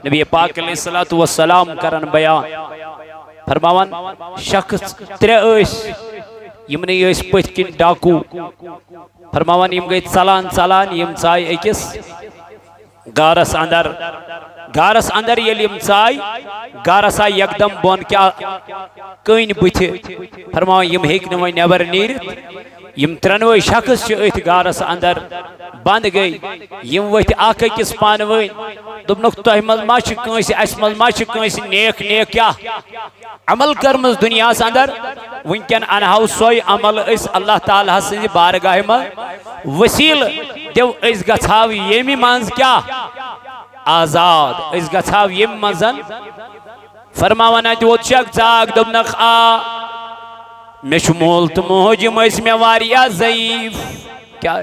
نبی پاک علیہ السلام کرن بیان فرماون شخص ترے یمنی پت کن ڈاکو فرماون یم گئی ژلان ژلان یم ژائی اکس گارس اندر یل یم ژائی گارس آئی یکدم بون کیا کن بت فرماون یم ہیک نہ وۄنۍ نیبر نیرت یم ترنوے شخص ات گارس اندر بند گئی یم ورت اخ أکس پان ون دوپنک تہ مز ما کنس اس مز ما کنس نیک نیک کیا عمل کرمز دنیا اندر ونکن انہو سوئی عمل اس اللہ تعالی سن بارگاہ مز وسیل دیو اس گھاو یمی منز کیا آزاد اس گھاو یم مزن فرماون ات ووت شک زاگ دوپنک آ مش مول تو موج مس میں واریا ضعیف کیا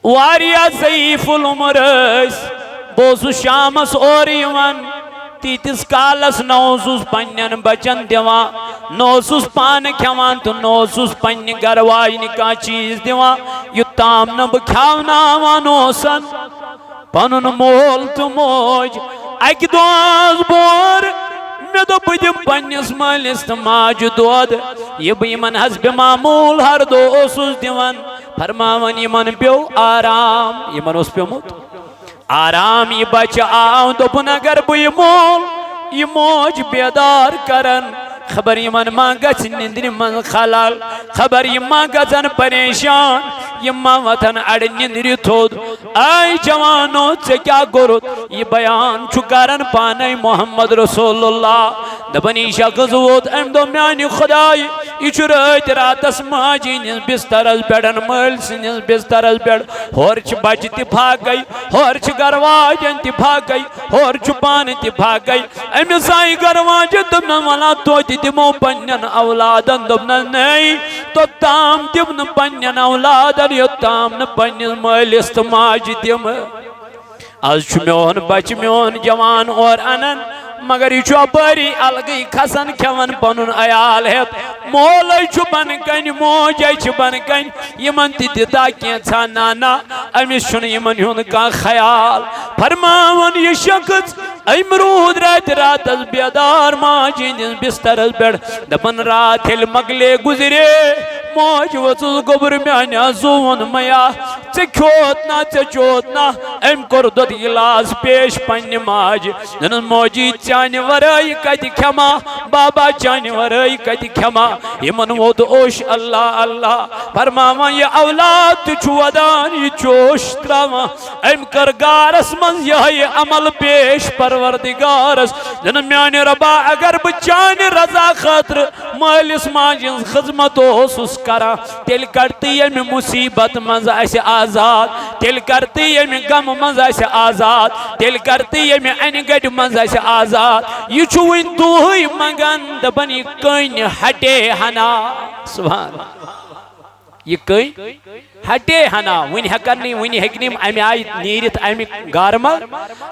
واریا ضعیف العمر بوس شامس اور یوان تیتس کالس نوسوس پنن بچن دیوان نوسوس پان کھوان تو نوسوس پن گھر واجن کا چیز دیوان یوتام نہ بہ کھاوناوان اوسن پنن مول تو موج اک دۄہ بور مے دو دم پنس مالس تو ماج دود یہ بہ یمن حسب معمول ہر دۄہ اوسُس دِوان فرماون یمن پیو آرام یمن اوس پیومت آرام یہ بچہ آو دوپن اگر بہ یہ مول یہ موج بیدار کرن خبر یمن ما گژھِ نندر من خلل خبر یم ما گژھن پریشان یم ما وتھن اڑ نندر تھود اے جوانو ژے کیا کوٚرُتھ یہ بیان چھُ کرن پانے محمد رسول اللہ دپن یہ شخص ووت أمۍ دوٚپ میانہِ خدایہِ یہ چھُ رٲتۍ راتس ماجہِ ہٕنٛدِس بسترس پٮ۪ٹھ مٲلۍ سٕنٛدِس بسترس پٮ۪ٹھ ہورٕ چھِ بچہِ تہِ پھاکے ہورٕ چھِ گھر واجٮ۪ن تہِ پھاکے ہورٕ چھُ پانہٕ تہِ پھاکے أمِس آیہِ گھر واجہِ دوٚپنس وَلان توتہِ دمو پنن اولادن دوپنس نئی توٚتام دِم نہٕ پنن اولادن یوٚتام نہٕ پننس مٲلِس تہٕ ماجہِ دِم آز چھُ میون بچہ میون جوان اور انن مگر یہ چھُ اپٲری الگٕے کھسان کھٮ۪وان پنُن عیال ہٮ۪تھ مولے چھُ بن کن موجے چھِ بن کن یمن تہِ دِتا کینٛژھا نانا أمِس چھُنہٕ یمن ہُنٛد کانٛہہ خیال فرماون یہ شخص أمۍ روٗد راتہِ راتس بیدار ماجہِ ہٕنٛدِس بسترس پٮ۪ٹھ دپن رات ییٚلہِ مۄکلے گُزرے موج ؤژٕس گوٚبُر میانہِ زوٗن میا ژےٚ کھیوٚت نا ژےٚ چوٚوت نا أمۍ کوٚر دۄد گِلاس پیش پننہِ ماجہِ دوٚپنس موجی چانہِ ورٲے کتہِ کھٮ۪ما بابا چانہِ ورٲے کتہِ کھٮ۪ما یمن ووت اوش اللہ اللہ فرماون یہ اولاد تہِ چھُ ودان یہ جوش تراوان أمۍ کٔر گارس منٛز یِہوٚے عمل پیش پروردگارس دوٚپنس میانہِ رۄبا اگر بہٕ چانہِ رضا خٲطرٕ مٲلِس ماجہِ ہٕنٛز خدمت اوسُس کران تیٚلہِ کڑ تہٕ ییٚمہِ مُصیبت منٛز اسہِ آزاد تیٚلہِ کر تہٕ ییٚمہِ غمہٕ منٛز اسہِ آزاد تیٚلہِ کر تہٕ ییٚمہِ انہِ گٹہِ منٛز اسہِ آزاد یہ چھُ وُنہِ دُہٕے منگان دپن یہ کٔنۍ ہٹے ہنا سبحان یہ کٔنۍ ہٹے ہنا ون ہیکن نی ون ہیکنی امہِ آیہِ نیٖرِتھ امہِ گارٕ منٛز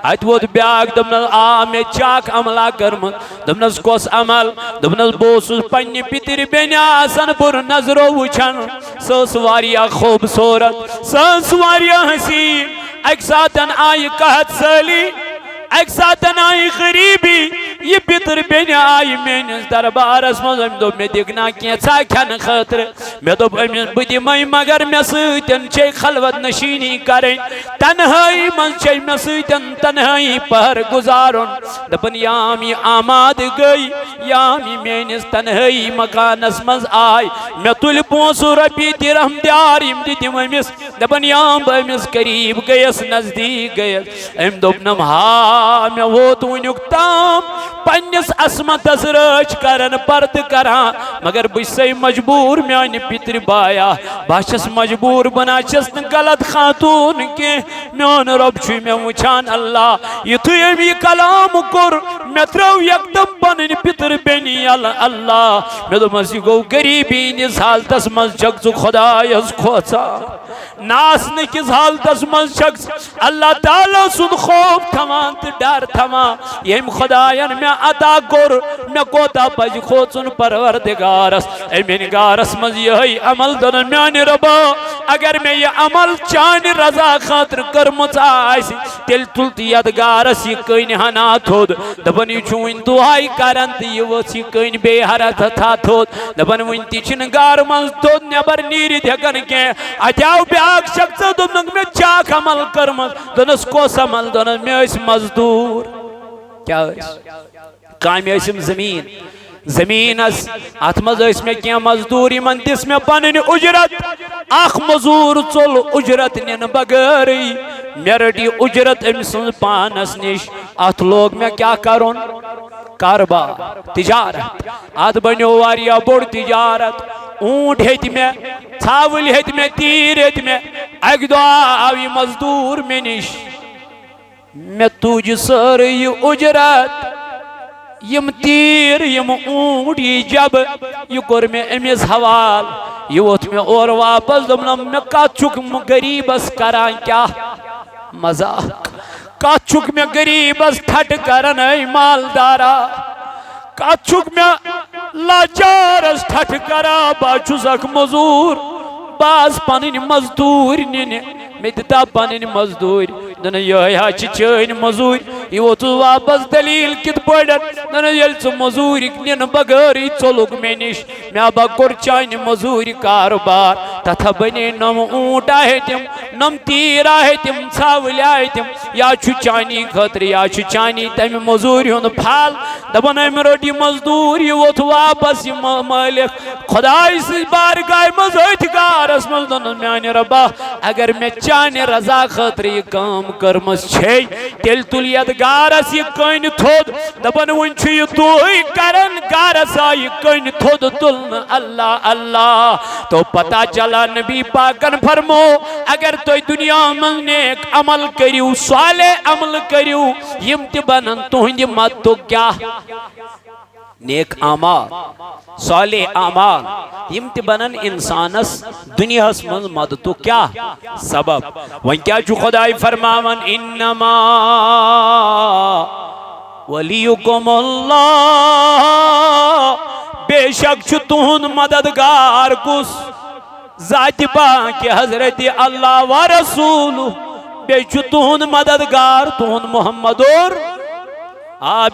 اتہِ ووت بیاکھ دوٚپنس آ مےٚ چھِ اکھ عملا کٔرمٕژ دوٚپنس کۄس عمل دوٚپنس بہٕ اوسُس پننہِ پِترِ بیٚنہِ آسان بُرٕ نظرو وٕچھان سۄ ٲس واریاہ خوٗبصوٗرت سۄ ٲس واریاہ حسیٖن اکہِ ساتن آیہِ قحط سٲلی اکہِ ساتن آیہِ غریٖبی یہ پِتر بیٚنہِ آیہِ میٲنِس دربارس منٛز أمۍ دوٚپ مےٚ دِکھ نا کینٛژھا کھٮ۪نہٕ خٲطرٕ مےٚ دوٚپ أمِس بہٕ دِمے مگر مےٚ سۭتۍ چھے خلوت نشیٖنی کرٕنۍ تنہٲیی منٛز چھے مےٚ سۭتۍ تنہٲیی پہر گُزارُن دپن یام یہِ آماد گٔے یام یہِ میٲنِس تنہٲیی مکانس منٛز آے مےٚ تُلہِ پونٛسہٕ رۄپیہِ دِرہم دیار یِم تہِ دِم أمِس دپن یام بہٕ أمِس قریٖب گٔیس نزدیٖک گٔیس أمۍ دوٚپنم ہا مےٚ ووت وُنیُک تام پننس عصمتس رٲچھ کرن پردٕ کران مگر بہٕ چھسے مجبوٗر میانہِ پِترِ بایا بہٕ چھس مجبوٗر بہٕ نہ چھس نہٕ غلط خاتوٗن کینٛہہ میون رۄب چھُ مےٚ وٕچھان اللہ یُتھُے أمۍ یہِ کلام کوٚر میں ترو یکدم پنن پتر بینی اللہ میں دوپمس یہ گو غریبی نس حالتس مز چک ژٕ خدایس کھوژان ناسنہ کس حالتس مز چک اللہ تعالیٰ سن خوف تھوان تو ڈر تھوان یم خداین میں عطا کور میں کوتا پز کھوژن پروردگارس امین گارس مز یہ عمل دن میانہ ربا اگر میں یہ عمل چان رضا خاطر کرمت آسی تیل تلت یدگارس یہ کن ہنا تھود دپن یہ چون دعائی کرن تو یہ وس یہ کن بے حرت تھا تھود دپن ون تہ گار من تھود نبر نیرت ہکن کی اتیاو بیاک شخص دپنک میں چاک عمل کرمت دنس کوس عمل دنس میں اس مزدور کیا اس کامی اسم زمین اس اتمز اس میں کیا مزدوری من دس میں پنن اجرت اخ مزور چل اجرت نن بغیری میرٹی اجرت امسن پانس نش ات لوگ میں کیا کرون کاروبار تجارت ات بنیو واریا بوڑ تجارت اونٹ ہیت میں ژھاول ہیت میں تیر ہیت میں اک دۄہ آو یہ مزدور مے نش میں تُج سٲرٕے اجرت یم تیر یم اونٹ یہ جب یہ کور میں امس حوال یہ ووت میں اور واپس دپنم میں کت چھک غریبس کران کیا مذاق کت چھک میں غریبس ٹھٹ کران اے مالدارا کت چھک میں لاچارس ٹھٹ کرا با چھس اکھ مزور باز پنن مزدور نن میں دتا پنن مزدور دن یہ چین مزور یہ ووت واپس دلیل کت پڑن دن یل ژٕ مزور نن بغیری ژولُک مے نش میں با کور چانہ مزور کاروبار تتھا بنے نم اونٹ آئے تم نم تیر آئے تم ژھاول آئے تم یا چھ چانی خاطر یا چھ چانی تمہ مزور ہند پھل دپن ام رٹ یہ مزدور یہ ووت واپس یہ مالک خدائی سی بارگاہ مز اتھ گارس مز دن میانہ ربا اگر میں چانہ رضا خاطر یہ کام کرمس چھے تیل تل یدگارس یہ کن تھود دپن ون چھ یہ توئی کرن گارس آئی کن تھود تلن اللہ اللہ تو پتہ چلا نبی پاکن فرمو اگر تو دنیا من نیک عمل کریو صالح عمل کریو یم تہ بنن تہند مدد کیا نیک اعمال صالح اعمال یم تہ بنن انسانس دنیا من مدد کیا سبب وۄنۍ کیا چھُ خدائی فرماون انما ولیکم اللہ بے شک چھُ تہند مددگار کس ذات پاک حضرت اللہ و رسول بے چھُ تہند مددگار تہند محمد اور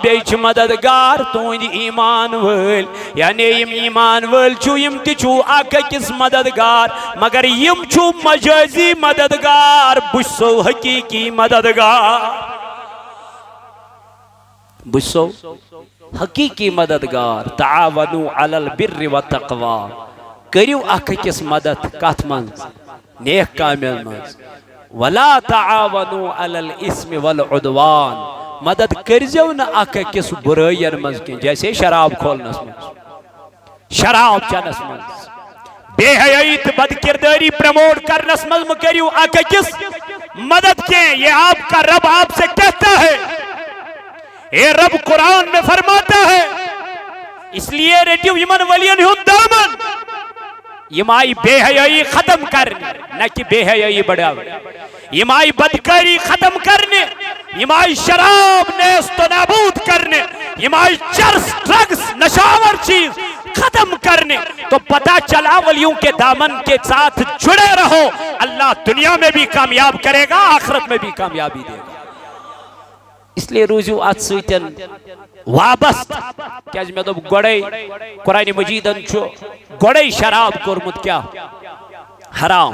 بیچ مددگار تہند ایمان ول یعنی یم ایمان ول چھو یم تہ چھو اکھ أکِس مددگار مگر یم چھو مجازی مددگار بچسو حقیقی مددگار بچسو حقیقی مددگار تعاونوا علی البر والتقوی کریو اکھ أکِس مدد کتھ منز نیک کامن منز ولا تعاونوا علی الاثم والعدوان مدد کرزو نہ اکھ أکِس برائین مز کی جیسے شراب کھولنس مز شراب چنس مز بے حیائی تو بد کرداری پروموٹ کرنس مز مکریو اکھ أکِس مدد کے یہ آپ کا رب آپ سے کہتا ہے یہ رب قرآن میں فرماتا ہے اس لیے ریڈیو یمن ولین ہوں دامن یم آئی بے حیائی ختم کرنے نہ کہ بے حیائی بڑھاو یم آئی بدکاری ختم کرنے یم آئی شراب نیست و نابود کرنے یم آئی چرس ڈرگس نشاور چیز ختم کرنے تو پتہ چلا ولیوں کے دامن کے ساتھ جڑے رہو اللہ دنیا میں بھی کامیاب کرے گا آخرت میں بھی کامیابی دے گا اس لیے روزو ات سیتن وابست کیا میں تو گوڑے قرآن مجیدن چھو گوڑے شراب کورمت کیا حرام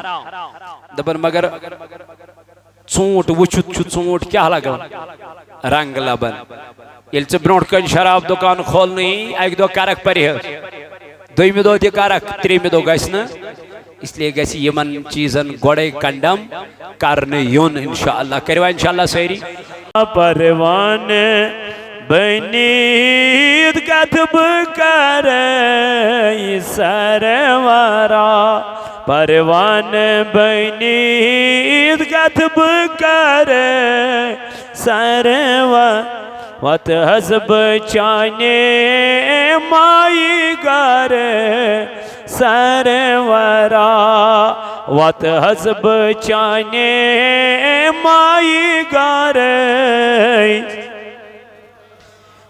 دبن مگر ژوٗنٛٹھ وٕچھِتھ چھُ ژوٗنٛٹھ کیٛاہ لگان رنگ لبن ییٚلہِ ژٕ برونٛٹھ کَنہِ شراب دُکان کھولنہٕ اکہِ دۄہ کرکھ پرہیز دوٚیمہِ دۄہ تہِ کرکھ ترٛیٚیمہِ دۄہ گژھِ نہٕ اس لیے گژھِ یِمن چیٖزن گۄڈے کنڈم کرنہٕ یُن انشاءاللہ کٔرِوا انشاءاللہ سٲری پروان بنیت کتھ بہٕ کرٕ سرورا پروان بنیت کتھ بہٕ کرٕ سرور وات حزب چانے مائی گر سرورا وات حزب چانے مائی گر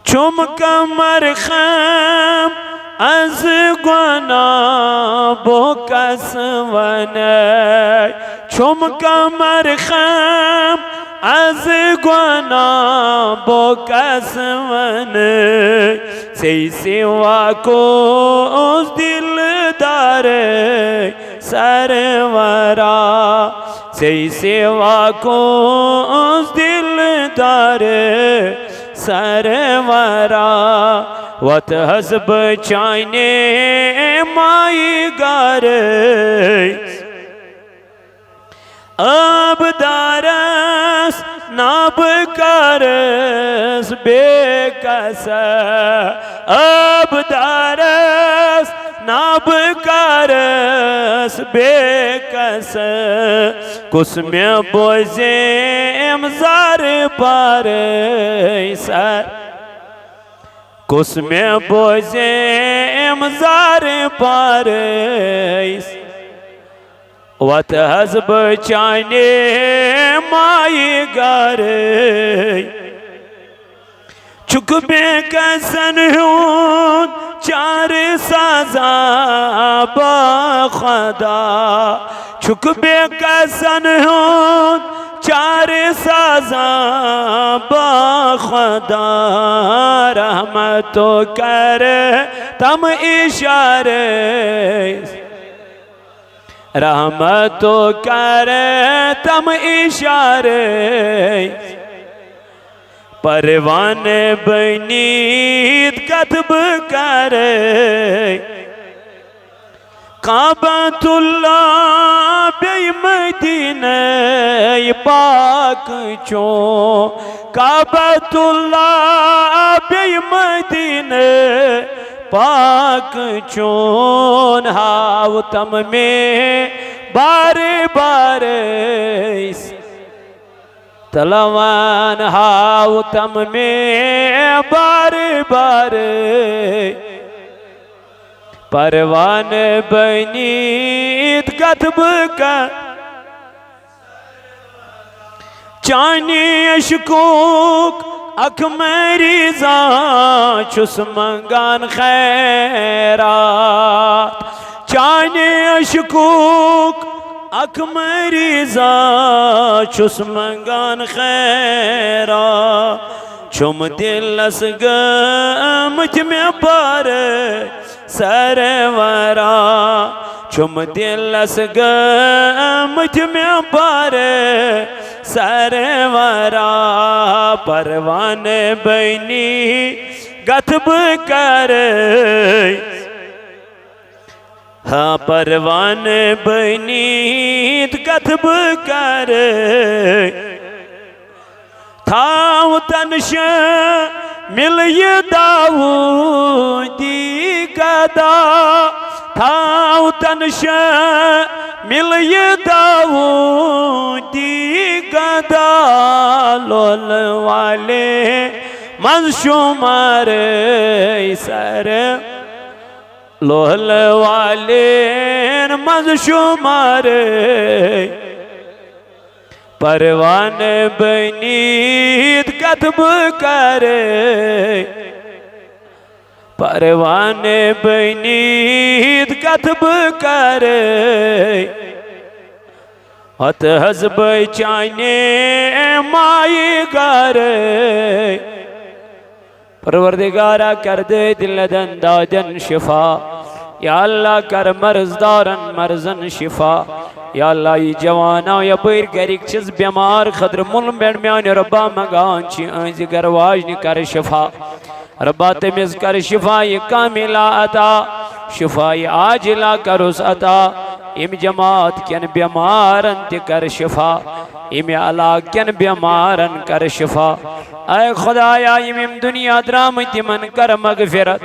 چم کمر خم از گناه بو کس ونه چم کمر خم از گناه بو کس ونه سی سوا کوز دل داره سرورا سی سوا کوز دل داره سرورا وات حزب چانے مائی گر اب دارس ناب کرس بے کس اب دارس ناب کرس بے کس کس میں بوزیم زار پر سر کس میں بوزیم زار پر وات حزب چانے مائی گر چک بے کسن ہوں چار سازا با خدا چک بے کسن ہوں چار سازا با خدا رحمتو کر تم اشارے رحمتو کر تم اشارے پروان بنید کتب کر کعبۃ اللہ بی مدینہ پاک چون کعبۃ اللہ بی مدینہ پاک چون ہاو تم میں بار بار تلوان ہاو تم میں بار بار پروان بنید کتب کا چانی اشکوک اک مریضا چس منگان خیرات چانی اشکوک اک مریضا چس منگان خیرات چم دل اس گمت میں پار سرورا چم دل اس گمت میں پار سرورا پروان بینی گتب کر ہاں پروان بینی گتب کر تھاو تنش مل یہ داودی گدا تھاو تنش مل یہ داودی گدا لول والے من شمار سر لول والے من شمار پروان بنید کتب کر پروان بنید کتب کر ات حزب چانے مائی گر پروردگارہ کر دے دل دن دادن شفا یا اللہ کر مرض دارن مرضن شفا یا اللہ یہ جوانا یا پیر گریک چیز بیمار خدر ملم بیڑ میانی ربا مگان چی انزی گرواجنی کر شفا ربا تمیز کر شفا یہ کاملہ عطا شفا یہ عاجلہ کر اس عطا ام جماعت کین بیمارن تی کر شفا ام علاق کین بیمارن کر شفا اے خدایا ام دنیا درامتی من کر مغفرت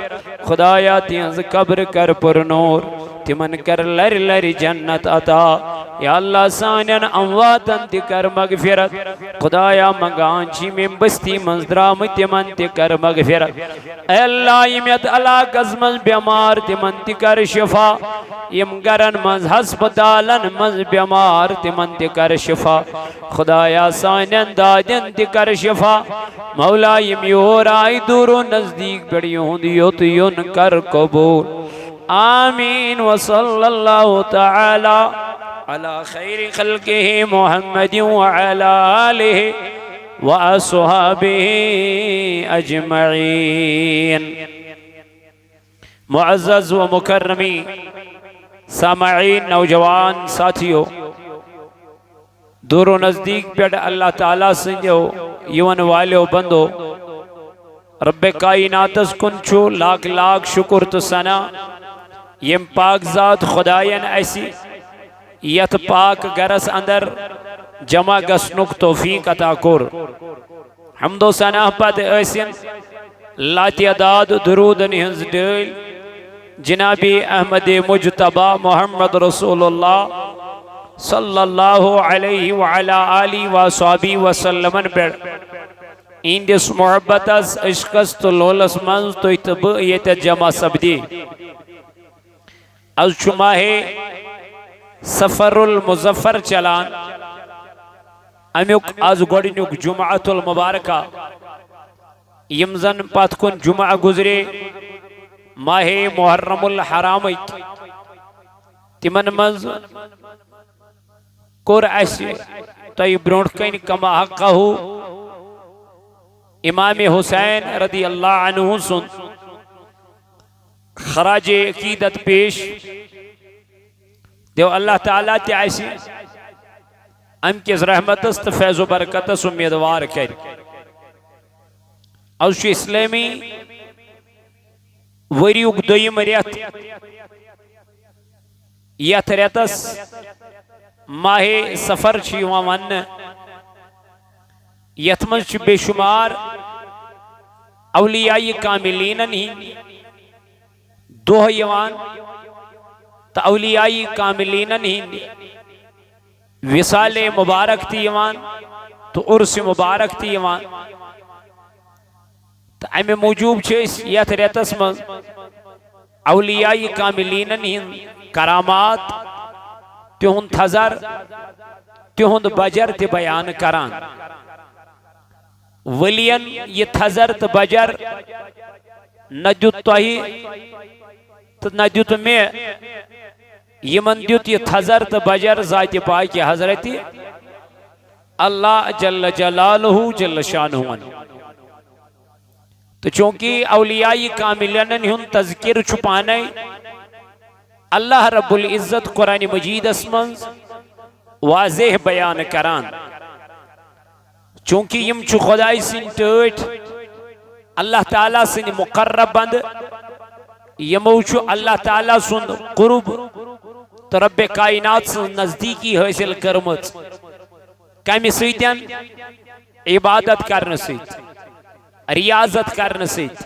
خدایا تینز قبر کر پر نور تمن کر لر لر جنت عطا یا اللہ سانین امواتن تی کر مغفرت خدایا منگان چی میں بستی منزدرام تمن تی کر مغفرت اے اللہ یمیت علاقز من بیمار تمن تی کر شفا یم گرن من ہسپتالن من بیمار تمن تی کر شفا خدایا سانین دادن تی کر شفا مولا یم یور آئی دور و نزدیک بڑیوں دیوت یون کر قبول آمین وصلی اللہ تعالی علی خیر خلقہ محمد وعلی آلہ وأصحابہ اجمعین معزز و مکرمی سامعین نوجوان ساتھیو دور و نزدیک پیڑ اللہ تعالیٰ سنجھو یون والیو بندو رب کائنات کن چھو لاکھ لاکھ شکر تو سنا یم پاک ذات خدایان ایسی یت پاک گرس اندر جمع گسنک توفیق عطا کر حمد و ثنا پد ایسن لا تعداد درود ہنز ڈیل جنابی احمد مجتبی محمد رسول اللہ صلی اللہ علیہ وعلا آلہ وصحبہ وسلم پر اندس محبت از عشقس تو لولس منز تو اتبعیت جمع سبدی از شماہ سفر المظفر چلان امیوک از گوڑنیوک جمعۃ المبارکہ یمزن پات کن جمعہ گزرے ماہ محرم الحرام تمن منز کور ایسی تای برونٹ کین کما حقہ امام حسین رضی اللہ عنہ سن خراج عقیدت پیش دیو اللہ تعالیٰ تی ایسی ام کس رحمت است فیض و برکت است امیدوار کر اوش اسلامی وریوک دویم ریت یت ریتس ماہ سفر چیوان ون یتمنچ بے شمار اولیاء کاملین ہی دوہ یوان تا اولیاء کاملین ہی وصال مبارک تی یوان تو عرس مبارک تی یوان تا ایم موجوب چھس یت ریتس من اولیاء کاملین ہی کرامات تہن تھزر تہن بجر تی بیان کران ولین یہ تھزر تو بجر ندیت توہی تو ندیت میں یمن دیت یہ تھزر تو بجر ذات پاک حضرت اللہ جل جلالہ جل شانہ تو چونکہ اولیاء کاملین ہن تذکر چھپانے اللہ رب العزت قرآن مجید اسمنز واضح بیان کران چونکہ یم چو خدای سن ٹوٹ اللہ تعالیٰ سن مقرب بند یمو چو اللہ تعالیٰ سن قرب تو رب کائنات سن نزدیکی حاصل کرمت کمی سیتن عبادت کرنے سیت ریاضت کرنے سیت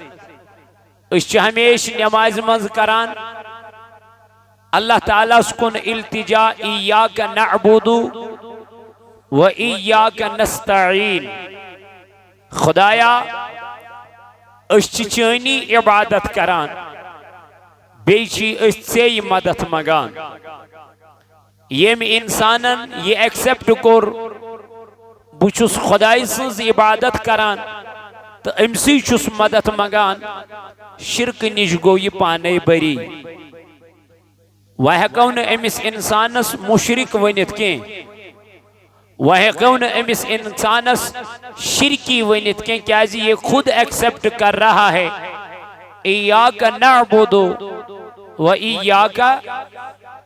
اس چھ ہمیش نماز منز کران اللہ تعالیٰ سکن التجا ایاک نعبدو و ایاک نستعین خدایا اس چچانی عبادت کران بیچی اس سے مدد مگان یہ میں انسانن یہ ایکسپٹ کر بچس خدای سنز عبادت کران تو امسی چس مدد مگان شرک نشگو یہ پانے بری وہکون امس انسانس مشرک ونیت کیں وہکون امس انسانس شرکی ونیت کیں کیازی یہ خود ایکسپٹ کر رہا ہے ایاک نعبدو و ایاک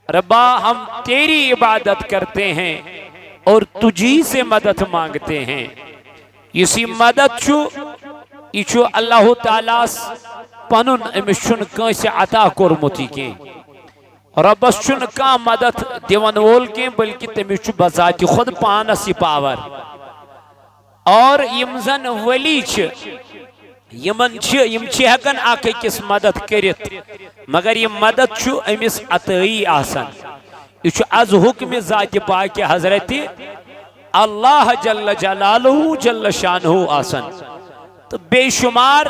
ربا ہم تیری عبادت کرتے ہیں اور تجھی سے مدد مانگتے ہیں اسی مدد چھو یہ چھو اللہ تعالیٰ پنن امس چھن کانسی عطا کرمتی کیں ربس چھن کا مدد دیون وول کے بلکہ تمس چھ بذات خود پانس پاور اور یمزن ولی چھ یمن ہیکن اخ أکس مدد کرت مگر یہ مدد چھو امس عطائی آسان یہ چھو از حکم ذات پاک حضرت اللہ جل جلالہ جل شانہ آسان تو بے شمار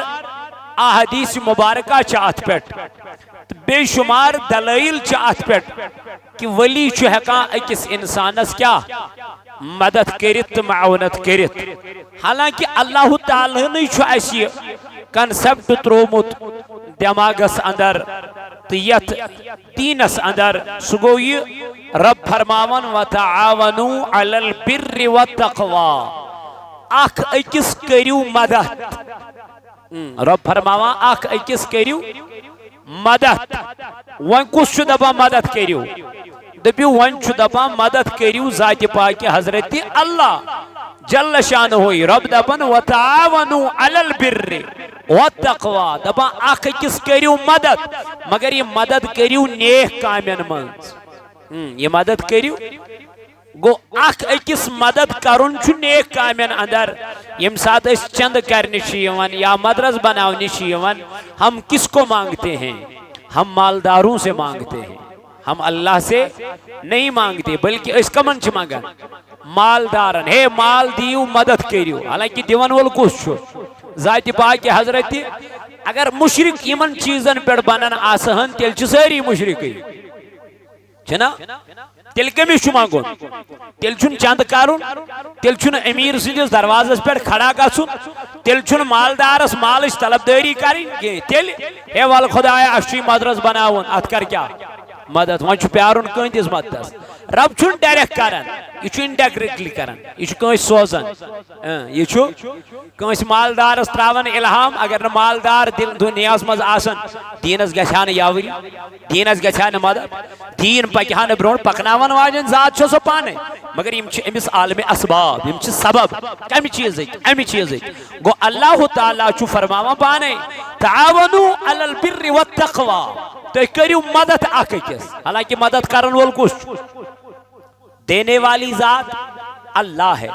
احادیث مبارکہ چاہت پیٹ بے شمار دلائل چاہت پیٹ کہ ولی چھو ہکان اکس انسانس کیا مدد کرت معاونت کرت حالانکہ اللہ تعالی نے چھو ایسی کنسپٹ ترومت دماغس اندر تیت دینس اندر سگو یہ رب فرماون وَتَعَاوَنُوا عَلَى الْبِرِّ وَالتَّقْوَى اخ اکس کریو مدد رب فرماوان اخ اکس کریو مدد ون کس چھو دبا مدد کریو دبیو ون چھو دبا مدد کریو ذات پاک حضرت اللہ جل شان ہوئی رب دبن وَتَعَاوَنُوا عَلَى الْبِرِّ وَالتَّقْوَى دبا اخ اکس کریو مدد مگر یہ مدد کریو نیک کامین منز یہ مدد کریو گو اخ اکس مدد کرن چھو نیک کامین اندر یم ساتھ اس چند کرنی چیئون یا مدرس بناونی چیئون ہم کس کو مانگتے ہیں ہم مالداروں سے مانگتے ہیں ہم اللہ سے نہیں مانگتے بلکہ اس کا منچ مانگا مالدارن ہے مال دیو مدد کریو حالانکہ دیون وال کس چھو ذات پاک حضرت اگر مشرک یمن چیزن پر بنن آسہن تیل چھ ساری مشرکی چھنا تیل کمیس چھو مانگون تیل چھن چند کارون تیل چھن امیر سندس دروازس پر کھڑا گھن تیل چھن مالدارس مالش طلب داری کریں تیل ہے وال خدایا اشی مدرس بناون ات کر کیا مدد ون چھو پیارون کندس مددس رب چھن ڈائریکٹ کرن یہ چھو انڈائریکٹلی کرن یہ چھو کنس سوزن یہ چھو کنس مالدارس تراون الہام اگر نہ مالدار دنیاس مز آسن دینس گژھان یاوری دینس گژھان مدد دین پکہان برون پکناون واجن ذات چھو سو پانے مگر یم چھ امس عالم اسباب یم چھ سبب کمی چیز امی چیز گو اللہ تعالی چھو فرماوا پانے تعاونوا علی البر والتقوى تو کریو مدد اخ اکس حالانکہ مدد کرن وول کس دینے والی ذات اللہ ہے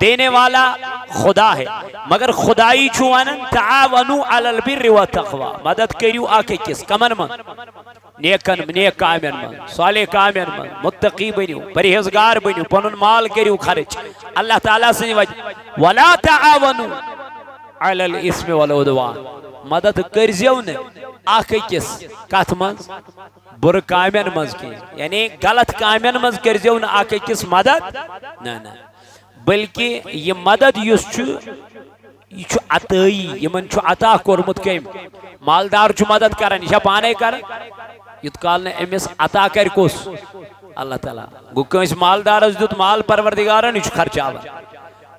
دینے والا خدا ہے مگر خدائی چھوانن تعاونوا علی البر والتقوى مدد کریو اخ اکس کمن من نیک کامین من صالح کامین من متقی بنیو پرہیزگار بنیو پنن مال کریو خرچ اللہ تعالیٰ سے وجہ ولا تعاونوا علی الاسم والعدوان مدد کرزیو نے اخ اکس کت مز بر کامین مز کی یعنی غلط کامین مز کرزیو نے اخ اکس مدد نہ بلکہ یہ مدد یس یہ چھو عطائی یمن چھو عطا کورمت کم مالدار چھو مدد کرن یہ پانے کرن یت کال نے امس عطا کر کس اللہ تعالیٰ گو کنس مالدارس دیت مال پروردگارن یہ خرچاو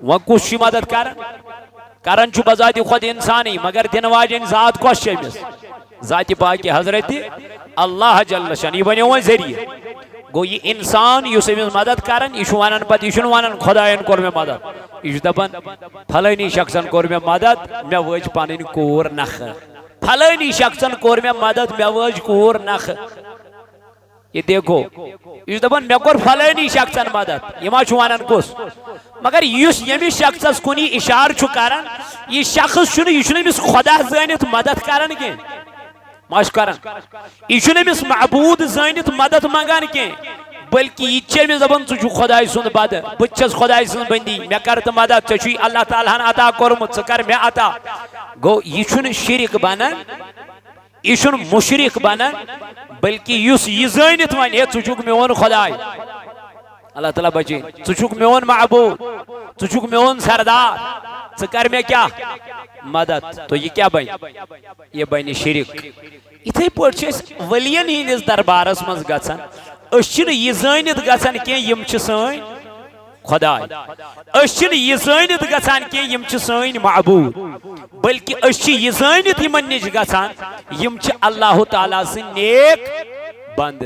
وہ کس چھ مدد کرن چھو بذات خود انسانی مگر دن واجن ذات کس امس ذات پاک حضرت اللہ جل شان یہ بنیو ذریعہ گو یہ انسان یس امس مدد کرن یہ ونان پتہ یہ ونان خدائن کور میں مدد یہ دپان پھلانی شخصن کور میں مدد میں وج پنن کور نخ پھلانی شخصن کور میں مدد میں وج کور نخ یہ دیکھو یہ دپان میں کور پھلانی شخصن مدد یہ ما چھ ونان کس مگر یس یمس شخصس کنی اشار چھ کران یہ شخص چھ یہ امس خدا زانت مدد کران کی ماش کران یہ امس معبود زانت مدد منگان کی بلکہ یہ امس دپان ژٕ چھُکھ خداے سُنٛد بد بہٕ چھس خداے سٕنٛز بندی مےٚ کر تہٕ مدد ژےٚ چھُے اللہ تعالیٰ ہن عطا کوٚرمُت ژٕ کر مےٚ عطا گو یہ چھُنہٕ شرک بنان یہ چھُنہٕ مشرک بنان بلکہ یس یہ زانت ون ہے ژٕ چھُکھ میون خداے اللہ تعالیٰ بچے ژٕ چھُکھ میون معبود ژٕ چھُکھ میون سردار ژٕ کر مےٚ کیا مدد تو یہ کیا بن یہ بن شرک اتھے پٲٹھۍ چھِ ولین ہندس دربارس مز گژھان أسۍ چھِنہٕ یہ زٲنِتھ گژھان کینٛہہ یِم چھِ سٲنۍ خداے أسۍ چھِنہٕ یہ زٲنِتھ گژھان کینٛہہ یِم چھِ سٲنۍ معبود بلکہ أسۍ چھِ یہ زٲنِتھ یِمن نِش گژھان یِم چھِ اللہ تعالیٰ سٕنٛدۍ نیک بند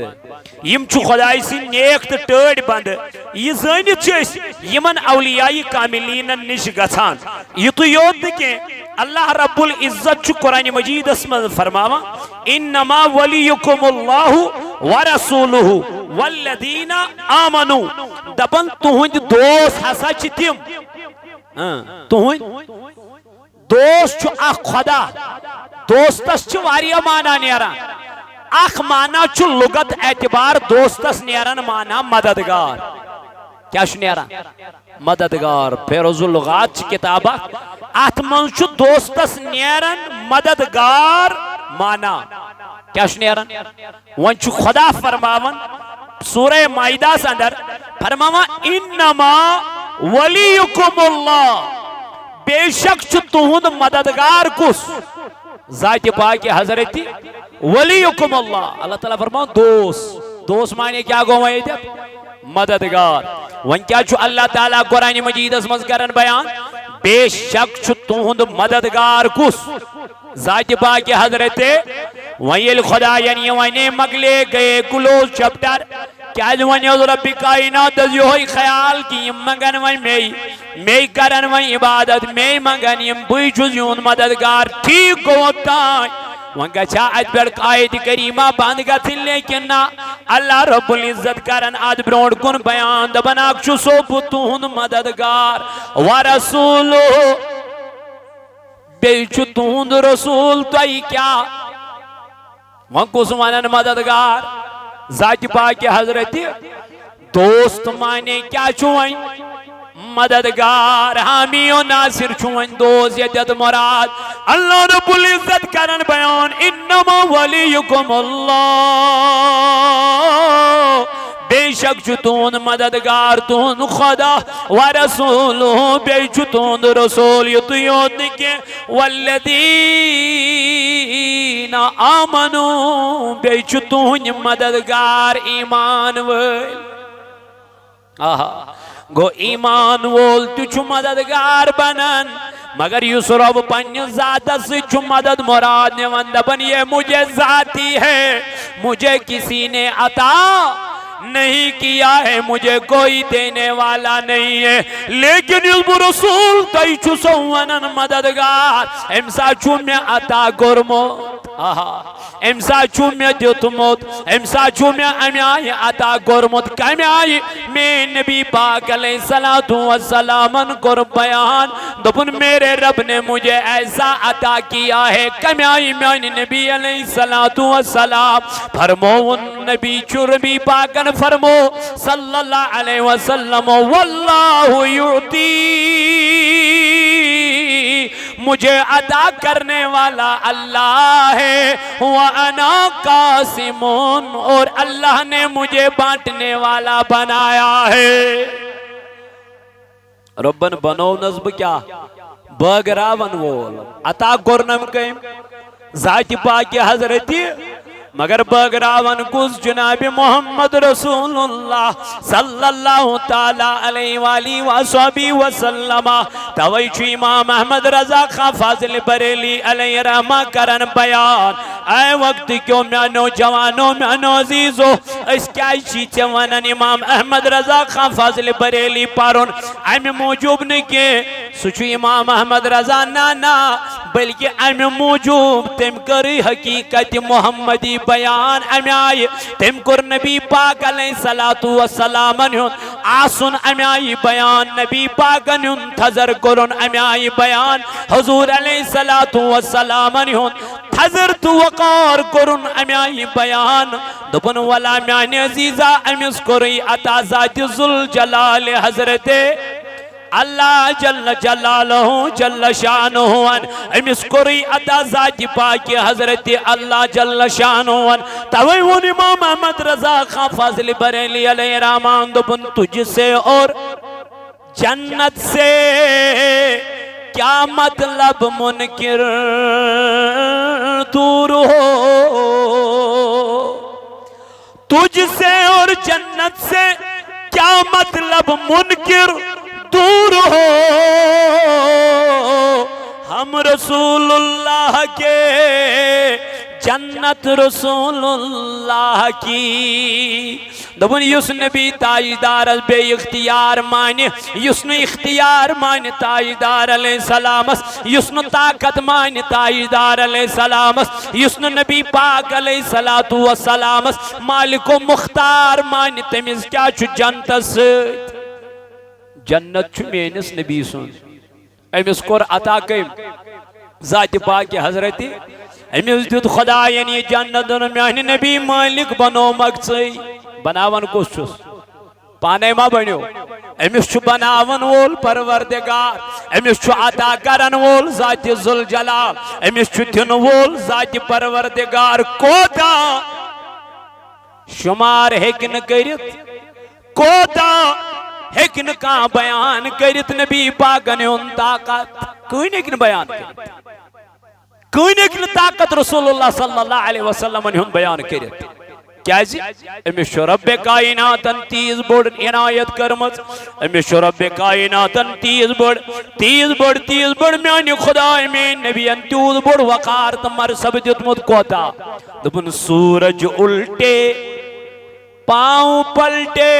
یم چھُ خداے سٕنٛدۍ نیک تہٕ ٹٲڑۍ بند یہ زٲنِتھ چھِ أسۍ یِمن اولیاء کاملینن نِش گژھان یُتُے یوت نہٕ کینٛہہ اللہ رب العزت چھُ قرآن مجیدس منٛز فرماوان انما ولیکم اللہ ورسولہ والذین آمنوا دپان تہنٛدۍ دوست ہسا چھِ تِم تہنٛدۍ دوست چھو اخ خدا دوستس چھو واریا مانا نیران اخ مانا چھو لغت اعتبار دوستس نیران مانا مددگار کیا چھو نیران مددگار فیروز اللغات چھ کتابہ آتمن چھو دوستس نیران مددگار مانا کیا چھو نیران ون چھو خدا فرماون سورہ مائدہ سندر فرماون انما ولیکم اللہ بے شک چھو تہند مددگار کس ذات پاک حضرت ولیکم اللہ اللہ تعالیٰ فرماؤں دوست مانے کیا گو میں مددگار ون کیا چھو اللہ تعالیٰ قرآن مجید اس مذکرن بیان بے شک چھو تہند مددگار کس ذات پاک حضرت ویل خدا یعنی وینے مگلے گئے کلوز چپٹر کیا ونی از رب کائنات از یہوئی خیال کی منگن وی میں کرن وی عبادت میں منگن یم بوئی چوز یون مددگار ٹھیک ہوتا وانگا چاہت پر قائد کریمہ باند گا تھی لیکن اللہ رب العزت کرن آد بروڑ کن بیان دبناک چو سو پتون مددگار ورسولو بیچو تون رسول تو ای کیا وانکو سمانن مددگار ذات پاک حضرت دوست مانے کیا چھوئیں مددگار حامی و ناصر چھوئیں دوست یدد مراد اللہ رب العزت کرن بیان انما ولیکم اللہ بے شک چھتون مددگار تون خدا ورسولو بے چھتون رسول یطیون کے والذین آمنو بے چھتون مددگار ایمان ویل گو ایمان وول تجھو مددگار بنن مگر یسرب پنی ذات سے چھو مدد مراد نے وندبن یہ مجھے ذاتی ہے مجھے کسی نے عطا نہیں کیا ہے مجھے کوئی دینے والا نہیں ہے لیکن علم رسول تئی چھو سوانن مددگار امسا چھو میں عطا گرموت امسا چھو میں دیتموت امسا چھو میں امیائی عطا گرموت کمیائی میں نبی پاک علیہ السلام کر بیان دبن میرے رب نے مجھے ایسا عطا کیا ہے کمیائی میں نبی علیہ السلام فرمو نبی چربی پاکن فرمو صلی اللہ علیہ وسلم واللہ یعطی مجھے عطا کرنے والا اللہ ہے وَأَنَا قَاسِمٌ اور اللہ نے مجھے بانٹنے والا بنایا ہے ربن بنو نصب کیا بغراون وول عطا کرنم کہیں ذات پاک حضرتی مگر بغراون کس جناب محمد رسول اللہ صلی اللہ تعالی علیہ وآلہ وآلہ وسلم تویچو امام احمد رضا خان فاضل بریلی علیہ رحمہ کرن بیان اے وقت کیوں میانو جوانوں میانو عزیزو اس کیا چیچے ونن امام احمد رضا خان فاضل بریلی پارون ایم موجوب نکے سچو امام احمد رضا نانا بلکہ ایم موجوب تم کری حقیقت محمدی بیان امیائی تم کر نبی پاک علیہ السلام آسن امیائی بیان نبی پاک تھزر کرن امیائی بیان حضور علیہ السلام تھزر تو وقار کرن امیائی بیان دبن والا میانی عزیزہ امیس کری عطا ذات ذوالجلال حضرت اللہ جل جلالہ جل شانہ امس کری عطا ذات پاک حضرت اللہ جل شانہ تویون امام احمد رضا خان فاضل بریلی علیہ رحمان دبن تجھ سے اور جنت سے کیا مطلب منکر دور ہو تجھ سے اور جنت سے کیا مطلب منکر دور ہو ہم رسول اللہ کے جنت رسول اللہ کی دبن یس نبی تاجدار بے اختیار مانی یسن اختیار مانی تاجدار علیہ السلام یسن طاقت مانی تاجدار علیہ السلام یسن نبی پاک علیہ السلام مالک و مختار مانی تمیز کیا چھو جنت سے جنت چھو مینس نبی سن امس کور عطا کم ذات پاک حضرت امس دیت خدا یعنی جنت میانہ نبی مالک بنو مقصی بناون کس چھس پانے ما بنیو امس چھو بناون وول پروردگار امس چھو عطا کرن وول ذات ذوالجلال امس چھو دن وول ذات پروردگار کوتا شمار ہیکن کرت کوتا ہیکن کا بیان کرت نبی پاکن ان طاقت کوئی نیکن بیان کرت کوئی نیکن طاقت رسول اللہ صلی اللہ علیہ وسلم ان بیان کرت کیازِ امس چھُ رب کائناتن تیز بوڑ عنایت کرمز امس چھُ رب کائناتن تیز بوڑ میانہ خدا میان نبیین تیوز بوڑ وقار تو مرسب دیتمت کوتا دپن سورج الٹے پاؤں پلٹے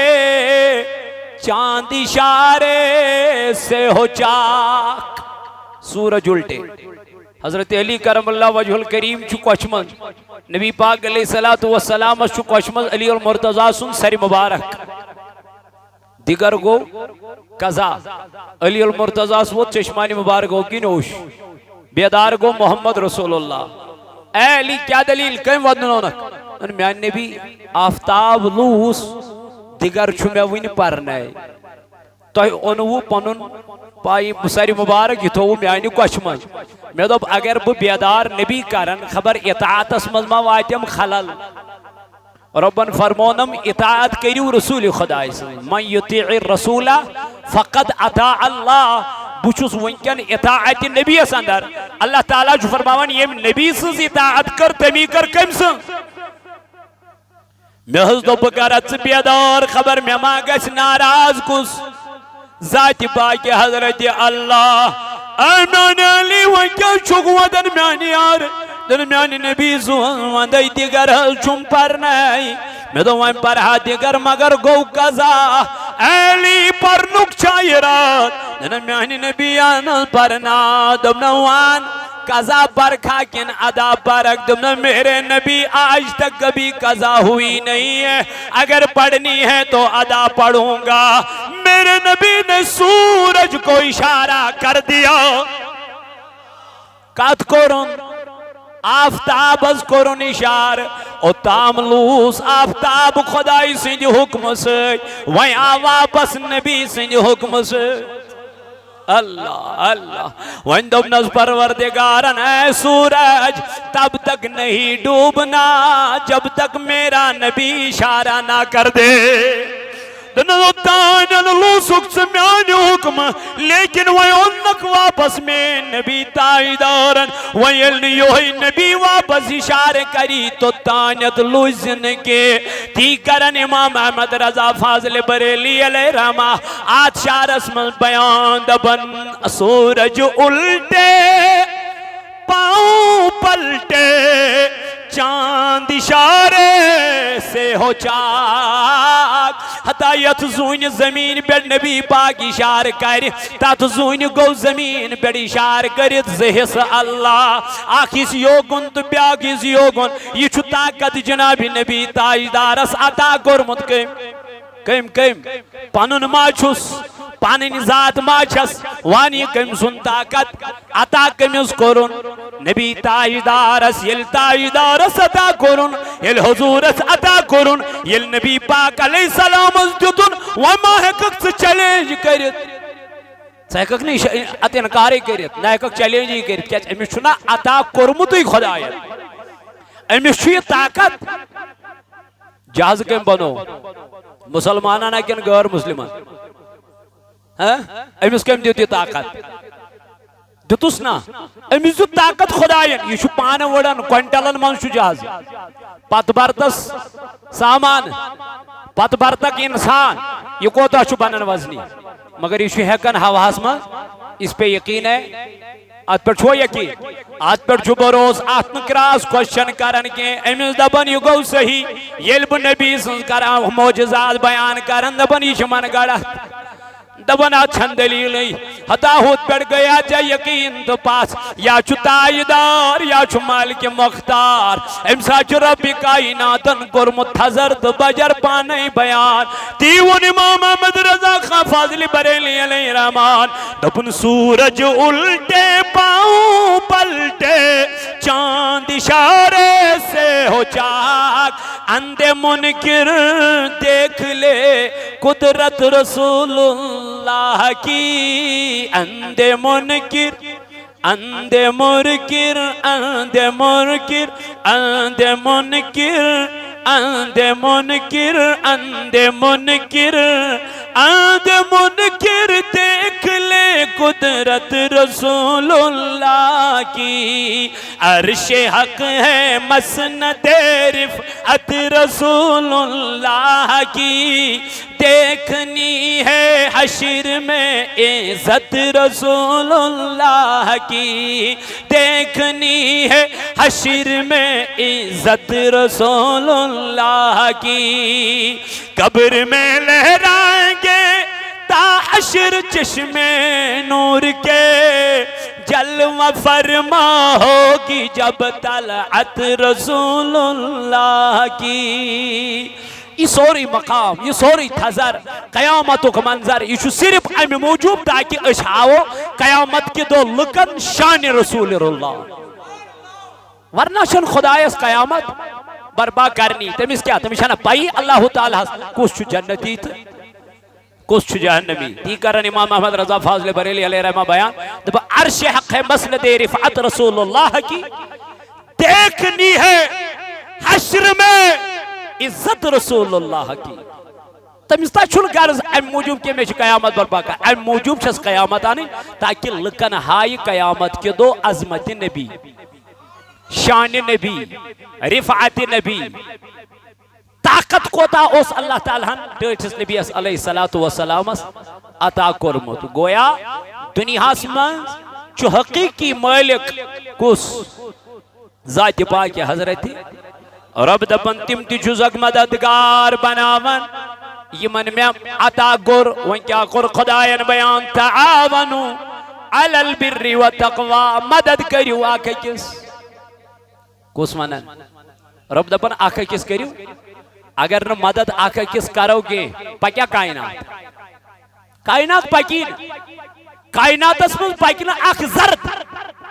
چاند اشارے سے ہو چاک سورج الٹے حضرت علی کرم اللہ وجہ الکریم چھو کوچمن نبی پاک علیہ السلام چھو کوچمن علی المرتضی سن سر مبارک دیگر گو قضا علی المرتضی سن چشمانی مبارک ہو کی نوش بیدار گو محمد رسول اللہ اے علی کیا دلیل کم ودنونک میان نبی آفتاب لوس دیگر چھو میں وین پرنے تو انہو پنن پائی سر مبارک یہ تو میانی کوچمن میں دوب اگر بو بیدار نبی کرن خبر اطاعت اسمز ما واتیم خلل ربن فرمونم اطاعت کریو رسول خدا من یطیع الرسول فقد اطاع اللہ بچوس ونکن اطاعت نبی اندر اللہ تعالیٰ جو فرماون یہ نبی سز اطاعت کر تمی کر کم سن میں حض دو بکرت بیدار خبر میں ما گس ناراض کس ذات پاک حضرت اللہ ایمان علی ونکا چھک ودن میانی یار دن میانی نبی زون وندی دیگر حل چون پر نئی میں دو وین پر ہا دیگر مگر گو قضا علی پر نک چائی رات دن میانی نبی آنل پر نا دم نوان قضا پر کھاکن ادا پرک دم میرے نبی آج تک کبھی قضا ہوئی نہیں ہے اگر پڑھنی ہے تو ادا پڑھوں گا میرے نبی نے سورج کو اشارہ کر دیا کات کرن آفتاب از کرن اشار او تاملوس آفتاب خدای سنج حکم سے ویاں واپس نبی سنج حکم سے اللہ اللہ وندب نز پروردگارن اے سورج تب تک نہیں ڈوبنا جب تک میرا نبی اشارہ نہ کر دے دنو تانن لو سکس میان حکم لیکن وی انک واپس میں نبی تائیدارن ویل نیوہی نبی واپس اشارے کری تو تانت لوزن کے تھی کرن امام احمد رضا فاضل بریلی علیہ رحمہ آت شارس من بیان دبن سورج الٹے پاؤں پلٹے چاند اشارے سے ہو چاک حتایت زون زمین پر نبی پاک اشار کر تات زون گو زمین پر اشار کرت زہس اللہ آخیس یوگن تو بیاگیس یوگن یہ چھو طاقت جناب نبی تاجدارس عطا کرمت کم پانن ما چھس پانن ذات ما چھس وانی کم سن طاقت عطا کمز کرن نبی تاجدارس یل تاجدارس عطا کرن یل حضورس عطا کرن یل نبی پاک علیہ السلام از دیتن وما حقق سے چیلنج کرت سہکک نہیں ات انکاری کرت نہ حقق چیلنج ہی کرت کیا امیس چھنا عطا کرمتوی خدایت امیس چھو یہ طاقت جہاز کم بنو مسلمانہ کن غیر مسلمان امیس کم دیتی طاقت دیتوس نا امیس دیت طاقت خدایت یہ چھو پانے وڑن کوئنٹلن من چھو جہاز پت برتس سامان پت برتک انسان یہ کوتا چھو بنن وزنی مگر یہ چھو ہیکن ہواس من اس پہ یقین ہے آت پر چھو یقین آت پر چھو بروز آت نکراس کوشچن کرن کے امیز دبن یہ گو صحیح یلب نبی سنس کرن موجزات بیان کرن دبن یہ چھو من گڑا دبنا چھن دلیل ہتاہت پڑ گیا جا یقین تو پاس یا چھو تائیدار یا چھو مالک مختار امسا چھو رب کائناتن کرمت حضر تو بجر پانے بیان تیون امام احمد رضا خان فاضل بریلی علیہ رحمان دپن سورج الٹے پاؤں پلٹے چاند اشارے سے ہو چاک اندھے منکر دیکھ لے قدرت رسول اللہ کی اندھے منکر اندھے منکر اندھے منکر اندھے منکر اندھے منکر اندھے منکر اندھے منکر دیکھ لے قدرت رسول اللہ کی عرش حق ہے مسند رفعت رسول اللہ کی دیکھنی ہے حشر میں عزت رسول اللہ کی دیکھنی ہے حشر میں عزت رسول اللہ کی قبر میں لہرائیں گے تا حشر چشم نور کے جلوہ فرما ہوگی جب طلعت رسول اللہ کی یہ سوری مقام یہ سوری تھزر قیامتوں کا منظر یہ صرف امی موجود تاکہ اشعاو قیامت کے دو لکن شان رسول اللہ ورنہ شن خدایس قیامت بربا کرنی تمیز کیا تمیز شانا پائی اللہ تعالیٰ کس چھو جنتی تھا کس چھو جہنمی تی کرن امام احمد رضا فاضل بریلی علیہ رحمہ بیان دبا عرش حق ہے مسند رفعت رسول اللہ کی دیکھنی ہے حشر میں عزت رسول اللہ کی تمیزتا چھل غرض ام موجوب کے میں قیامت برپا کر ام موجوب چھس قیامت آنے تاکہ لکن ہائی قیامت کے دو عظمت نبی شان نبی رفعت نبی طاقت کوتا اس اللہ تعالیٰ ٹیٹس نبی علیہ السلام عطا کرمت گویا دنیا میں چو حقیقی مالک کس ذات پاک حضرت رب دپن تم تیچو زگ مددگار بناون یمن میں عطا گر وان کیا کر خدایان بیان تعاونو علی البر و تقوی مدد کریو آکھے کس منن رب دپن آکھے کس کریو اگر نہ مدد آکھے کس کرو گے پکیا کائنات کائنات پکین کائنات اس میں پکنا آکھ زرد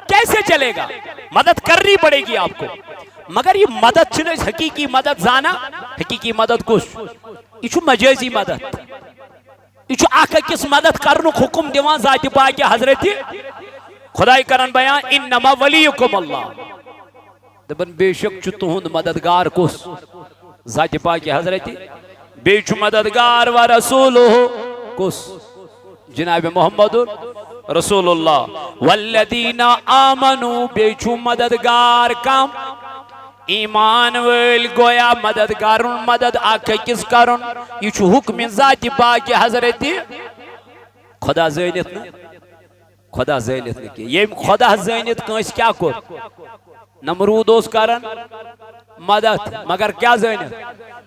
کیسے چلے گا مدد کرنی پڑے گی آپ کو مگر یہ مدد چھنے حقیقی مدد زانا حقیقی مدد کش یہ چھو مجازی مدد یہ چھو آکھا کس مدد کرنو حکم دیوان ذات پاک حضرت خدای کرن بیان انما ولیکم اللہ دبن بے شک چھو تہند مددگار کس ذات پاک حضرت بے چھو مددگار و رسولو کس جناب محمد رسول اللہ والذین آمنوا بے چھو مددگار کام ایمان ویل گویا مددگارن مدد آکھے کس کرن یہ چھو حکم ذات پاک حضرت خدا زینت نا خدا زینت نا کی یہ خدا زینت کنس کیا کر نمرود اس کرن مدد مگر کیا زینت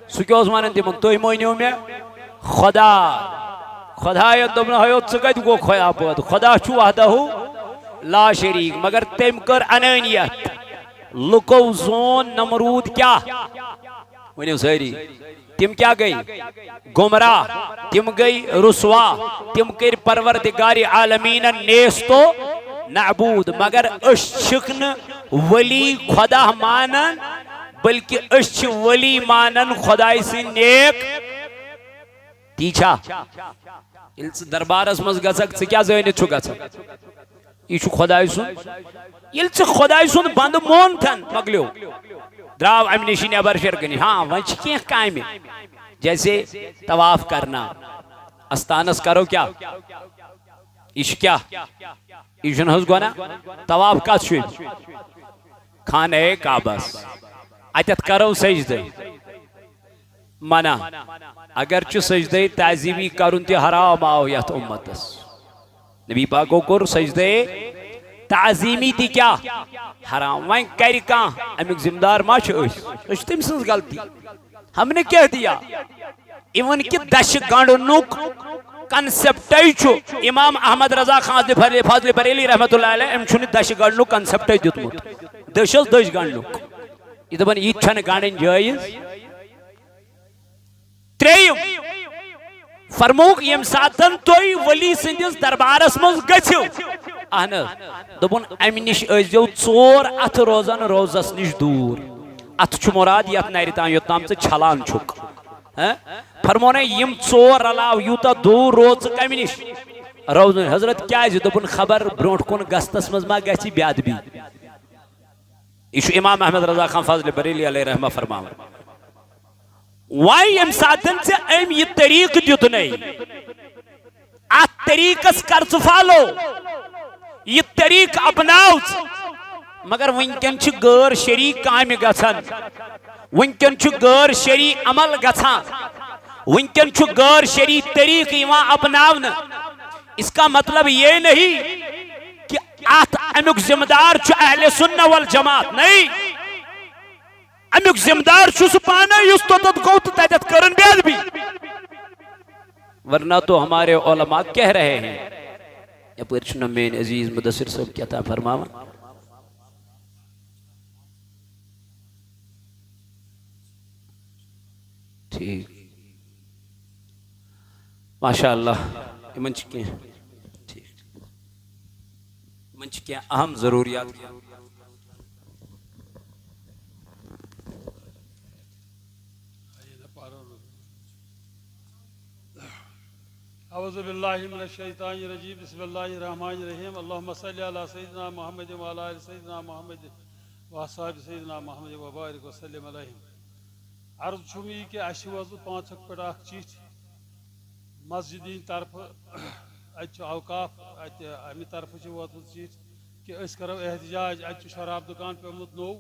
سکیوز مانن دیمن توی موینیو میں خدا خدایت دبن حیوت سکت گو خدا پود خدا چھو وحدہ لا شریک مگر تیم کر انانیت لکو زون نمرود کیا ونیو سہری تم کیا گئی گمراہ تم گئی رسوا تم کر پروردگار عالمین نیستو نعبود مگر اش چھکن ولی خدا مانن بلکہ اش ولی مانن خدای سے نیک تیچھا دربارس مز گزک سے کیا زینت چھو گزک یہ چھو خدای سن یہ چھو خدای سن بند مون تھن مگلیو دراو امنیشی نیبر شرکنی ہاں ونچ کیا قائم جیسے طواف کرنا استانس کرو کیا ایش کیا ایشن حس گونا طواف کا چھوئی کھانے کعبس اتت کرو سجدے منع اگرچہ سجدے تعظیمی کرن تی حرام آو یت امتس نبی پاکو کر سجدے تعظیمی تی کیا حرام وائن کری کان امیک زمدار ما چھوش تم سنس غلطی ہم نے کہہ دیا ایون کی دش گانڈ نوک کنسپٹ امام احمد رضا خان فاضل بریلی رحمت اللہ علیہ ام چھن دش گنڈ کنسپٹ دیتمت دشس دش گنڈ یہ دپان یہ چھن گنڈن جائز تریم فرموک یم ساتن توی ولی سندس دربارس مز گچھو اہن دپن ام نش ازیو ژور اتھ روزان روزس نش دور اتھ چھ مراد یت نیر تام یوتام ژٕ چھلان چھک فرمونے یم ژور رلاو یوتا دور روز کم نش روزن حضرت کیا دپن خبر برونٹ کن گستس مز ما گژھِ بے ادبی یہ امام احمد رضا خان فاضل بریلی علیہ رحمہ فرماون وائی ام ساتن سے ام یہ طریق دیتنے ات طریقس کر فالو یہ طریق اپناو مگر ونکن چھ غیر شرعی کام گژھان ونکن چھ غیر شرعی عمل گژھان ونکن چھ غیر شرعی طریق یوان اپناون اس کا مطلب یہ نہیں کہ ات امیک ذمہ دار چھ اہل سنہ والجماعت نہیں امیک ذمہ دار چھ سہ پانے یس توتت گو تو تتت کرن بے ادبی ورنہ تو ہمارے علماء کہہ رہے ہیں یپر چھنا مین عزیز مدثر صاحب کیا تھا فرماون ٹھیک ماشاءاللہ من چکے ٹھیک من چکے اہم ضروریات اعوذ باللہ من الشیطان الرجیم بسم اللہ الرحمن الرحیم اللہم صلی علی سیدنا محمد وعلی آل سیدنا محمد واصحاب سیدنا محمد وبارک وسلم علیہم عرض چھم یہ کہ اش وضو پانچک پہ اخ چیٹ مسجدین طرف ات اوقاف ات امہ طرف ووتمت چیٹ کہ اس کرو احتجاج ات شراب دکان پیومت نو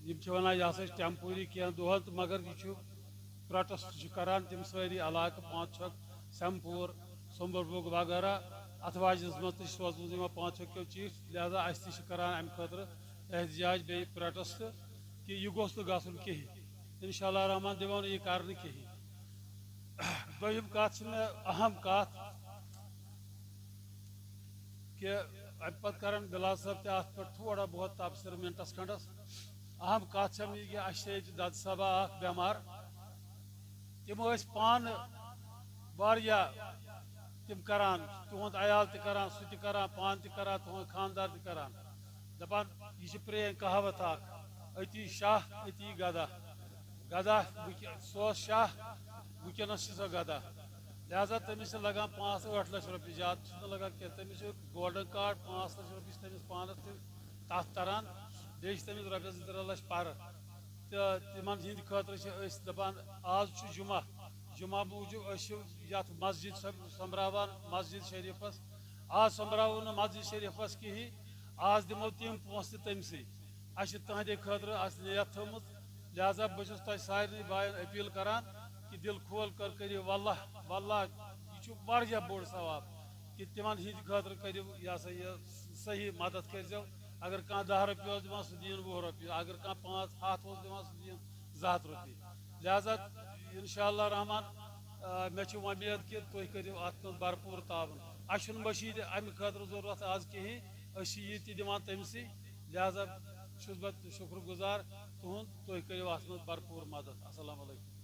یم ونان یہ ہسا ٹیمپوری کینٛہہ دۄہن تہٕ مگر یہ پروٹسٹ کران تم ساری علاقہ پانچ چھک سمپور سمبلبگ وغیرہ ات واجنس مز سوزمت پانچ چھکو چیٹ لہذا اس تہ کران امہ خاطر احتجاج بی پروٹسٹ کہ یہ گوس نہ گژھن کہین انشاءاللہ رحمان دِمو نہٕ یہ کرنہٕ کہین دوٚیِم کتھ چھِ مےٚ اہم کتھ کہ امہ پتہٕ کرن بلال صٲب تہِ اتھ پٮ۪ٹھ تھوڑا بہت تبصرٕ منٹس کھنڈس اہم کتھ چھم یہ کہ اسہِ چھِ ییٚتہِ دد صبا اکھ بٮ۪مار تِم ٲسۍ پانہٕ واریاہ تِم کران تُہُنٛد عیال تہِ کران سُہ تہِ کران پانہٕ تہِ کران تُہُنٛد خاندار تہِ کران دپان یہ چھِ پرٛٲنۍ کہاوت اکھ أتی شاہ أتی گدا گدا سُہ اوس شاہ ونکیٚنس چھِ سۄ گدا لہذا تٔمِس چھِ لگان 5-8 لچھ رۄپیہِ زیادٕ چھُس نہٕ لگان کینٛہہ تٔمِس چھُ گولڈن کارڈ 5 لچھ رۄپیہِ چھِ تٔمِس پانس تہِ تتھ تران بیٚیہِ چھِ تٔمِس رۄپیس 2-3 لچھ پرٕ تہٕ تِمن ہٕنٛدِ خٲطرٕ چھِ أسۍ دپان آز چھُ جمعہ جمعہ موٗجوٗب أسۍ چھِ یتھ مسجد سومبراوان مسجد شریفس آز سومبراوو نہٕ مسجد شریفس کہیٖنۍ آز دِمو تِم پونٛسہٕ تہِ تٔمسٕے اسہِ چھِ تُہنٛدے خٲطرٕ اسہِ نیت تھٲومٕژ لہذا بہٕ چھُس تۄہہِ سارنٕے بایَن أپیٖل کران کہ دل کھول کر کٔرِو واللہ واللہ یہ چھُ واریاہ بوٚڑ ثواب کہ تِمن ہٕنٛدِ خٲطرٕ کٔرِو یہ ہسا یہ صحیح مدد کٔرۍزیو اگر کانٛہہ 10 رۄپیہِ اوس دِوان سُہ دِیِن 20 رۄپیہِ اگر کانٛہہ 5-7 اوس دِوان سُہ دِیِن 200 رۄپیہِ لہذا انشاءاللہ رحمان مےٚ چھِ وۄمید کہ تُہۍ کٔرِو اتھ منٛز بھرپوٗر تعاوُن اسہِ چھُنہٕ مٔشیٖد امہِ خٲطرٕ ضروٗرت آز کِہیٖنۍ أسۍ چھِ یہِ تہِ دِوان تٔمسٕے لہذا چھُس بہٕ شُکر گُزار تُہُنٛد تُہۍ کٔرِو اتھ منٛز بھرپوٗر مدد السلام علیکم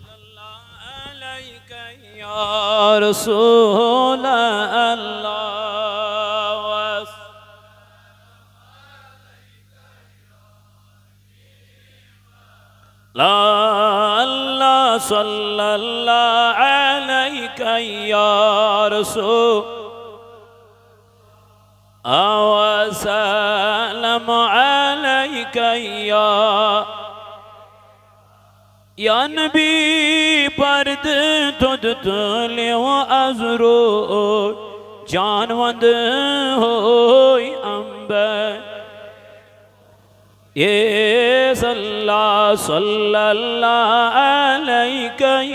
عليك يا رسول الله لا الله صلى الله عليك يا رسول وسلم عليك یا نبی پرد تد تلیو ازرو جانوند ہوئی انبر یہ صلی اللہ علیہ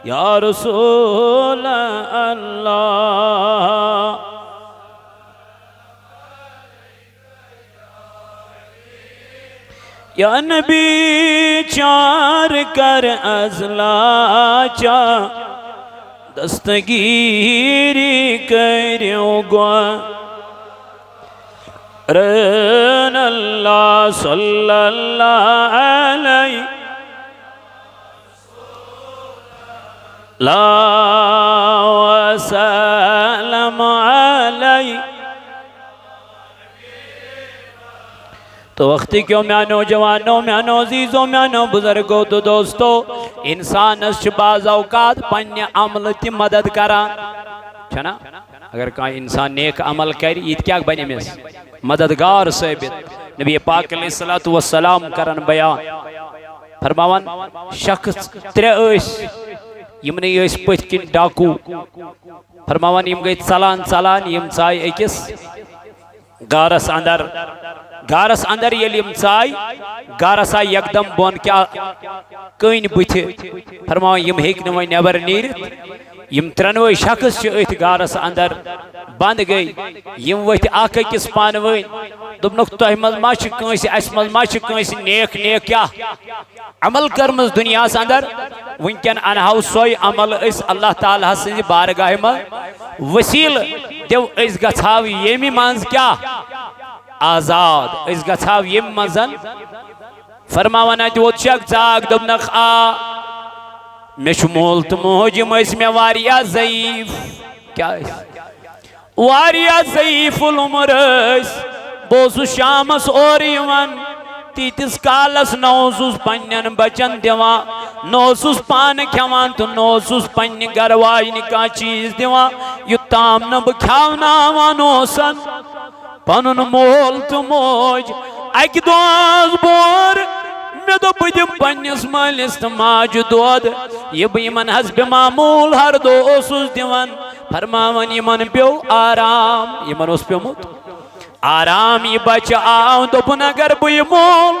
یا رسول اللہ یا نبی ویچار کر ازلاچا دستگیری کریو گوا رن اللہ صلی اللہ علیہ لا وسلم علیہ. تو وقتی کیوں میانو جوانو میانو عزیزو میانو بزرگو تو دوستو انسان اس بعض اوقات پنی عمل تی مدد کران چھنا اگر کہیں انسان نیک عمل کری یہ کیا بنی مس مددگار ثابت. نبی پاک علیہ السلام کرن بیان فرماون شخص ترے ایس یمنی ایس پت کن ڈاکو فرماون یم گئی ژلان ژلان یم ژائی اکس گارس اندر یل یم ژائی گارس آئی یکدم بون کیا کن بت فرماون یم ہیک نو نیبر نیرت یم ترنوئی شخص ات گارس اندر بند گئی یم وت اخ اکس پانوین دپنک تہ مز ما کنس اس مز ما کنس نیک نیک کیا عمل کرمز دنیا اندر ونکن انہو سوئی عمل اس اللہ تعالیٰ سن بارگاہ من وسیل دیو اس گھاو یمی منز کیا آزاد اس گھاو یم منزن فرماوانا دیو چک زاگ دپنک آ میش مول تو موجم اس میں واریا ضعیف کیا واریا ضعیف العمر اس بوسو شامس اور یوان تیتس کالس نوسوس پنین بچن دیوان نوسوس پان کھوان تو نوسوس پنی گرواج نکا چیز دیوان یتام نب کھاونا وانوسن پنن مول تو موج اک دوز بور میں دو بدم پنیس مالس تماج دود یہ بیمن حسب معمول ہر دو اسوس دیوان فرماون یمن پیو آرام یمن اس پیو مت آرام یہ بچ آؤں دپن اگر بی مول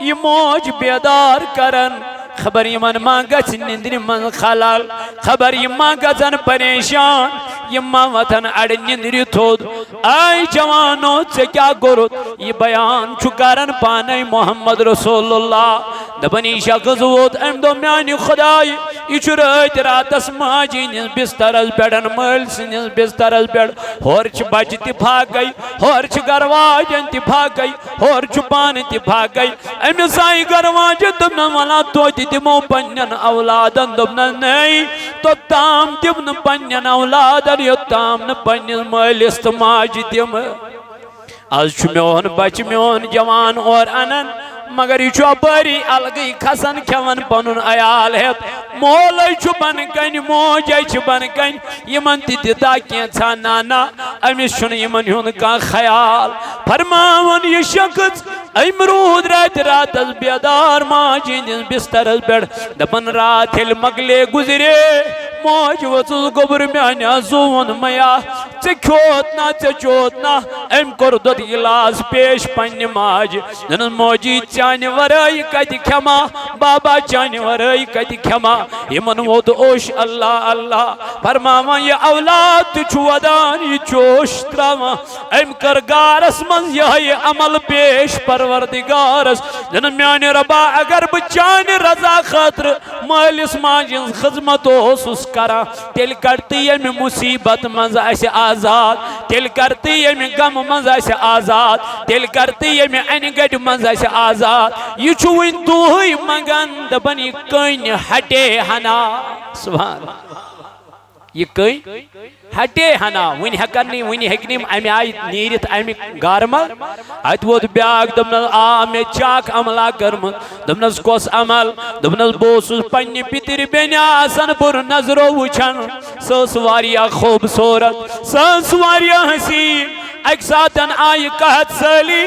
یہ موج بیدار کرن خبر یمن ما گچ نندر من خلال خبر یما گزن پریشان یما وطن اڑ نندر تھود آئی جوانو سے کیا گرد یہ بیان چکارن پانے محمد رسول اللہ دبنی شخص وود ام دو میانی خدای یہ چرائیت راتس ماجی نس بسترز بیڑن مل سنس بسترز بیڑ ہورچ بچ تی بھاگ گئی ہورچ گرواجن تی بھاگ گئی ہورچ پان تی بھاگ گئی ام سائی گرواجن دبنا والا تو تی دمو پنین اولادن دبنا نہیں تو تام دبنا پنین اولادن یہ تام نا پنین مل استماج دم از میون بچ میون جوان اور انن مگر یہ چھو بری الگی کھسن کھون پنن عیال ہے مول چھو بن کن موج چھو بن کن یمن تی دیتا کینچا نانا امیس چھن یمن ہون کا خیال فرماون یہ شخص امرود رات رات از بیدار ماجی نس بستر از بیڑ دپن رات ہل مگلے گزرے موج وصل گبر میانیا زون میا چکھوتنا چچوتنا ام کر دود گلاس پیش پن ماج جن موجی چانی ورائی کتی کھما بابا چانی ورائی کتی کھما یمن وود اوش اللہ اللہ فرماوان یہ اولاد چھو ودان یہ چوش تراوان ام کر گارس من یہ عمل پیش پروردگارس جن میانی ربا اگر بچانی رضا خاطر مالس ماجن خدمت اوسس کرا تیل کرتی یمی مصیبت منز ایسے آزاد تیل کرتی یمی غم منز ایسے آزاد تیل کرتی یمی انگڑ منز ایسے آزاد یہ چھوین دوہی مگن دبنی کن ہٹے ہنا سبحان یہ کن ہٹے ہنا ونی ہکنی ونی ہکنیم امی آئی نیرت امی گارمل آیت وود بیاگ دبنز آمی چاک عملہ کرمن دبنز کوس عمل دبنز بوسوس پنی پیتر بینی آسن پر نظرو وچن سوس واریا خوبصورت سوس واریا حسین ایک ساتن آئی قحط سالی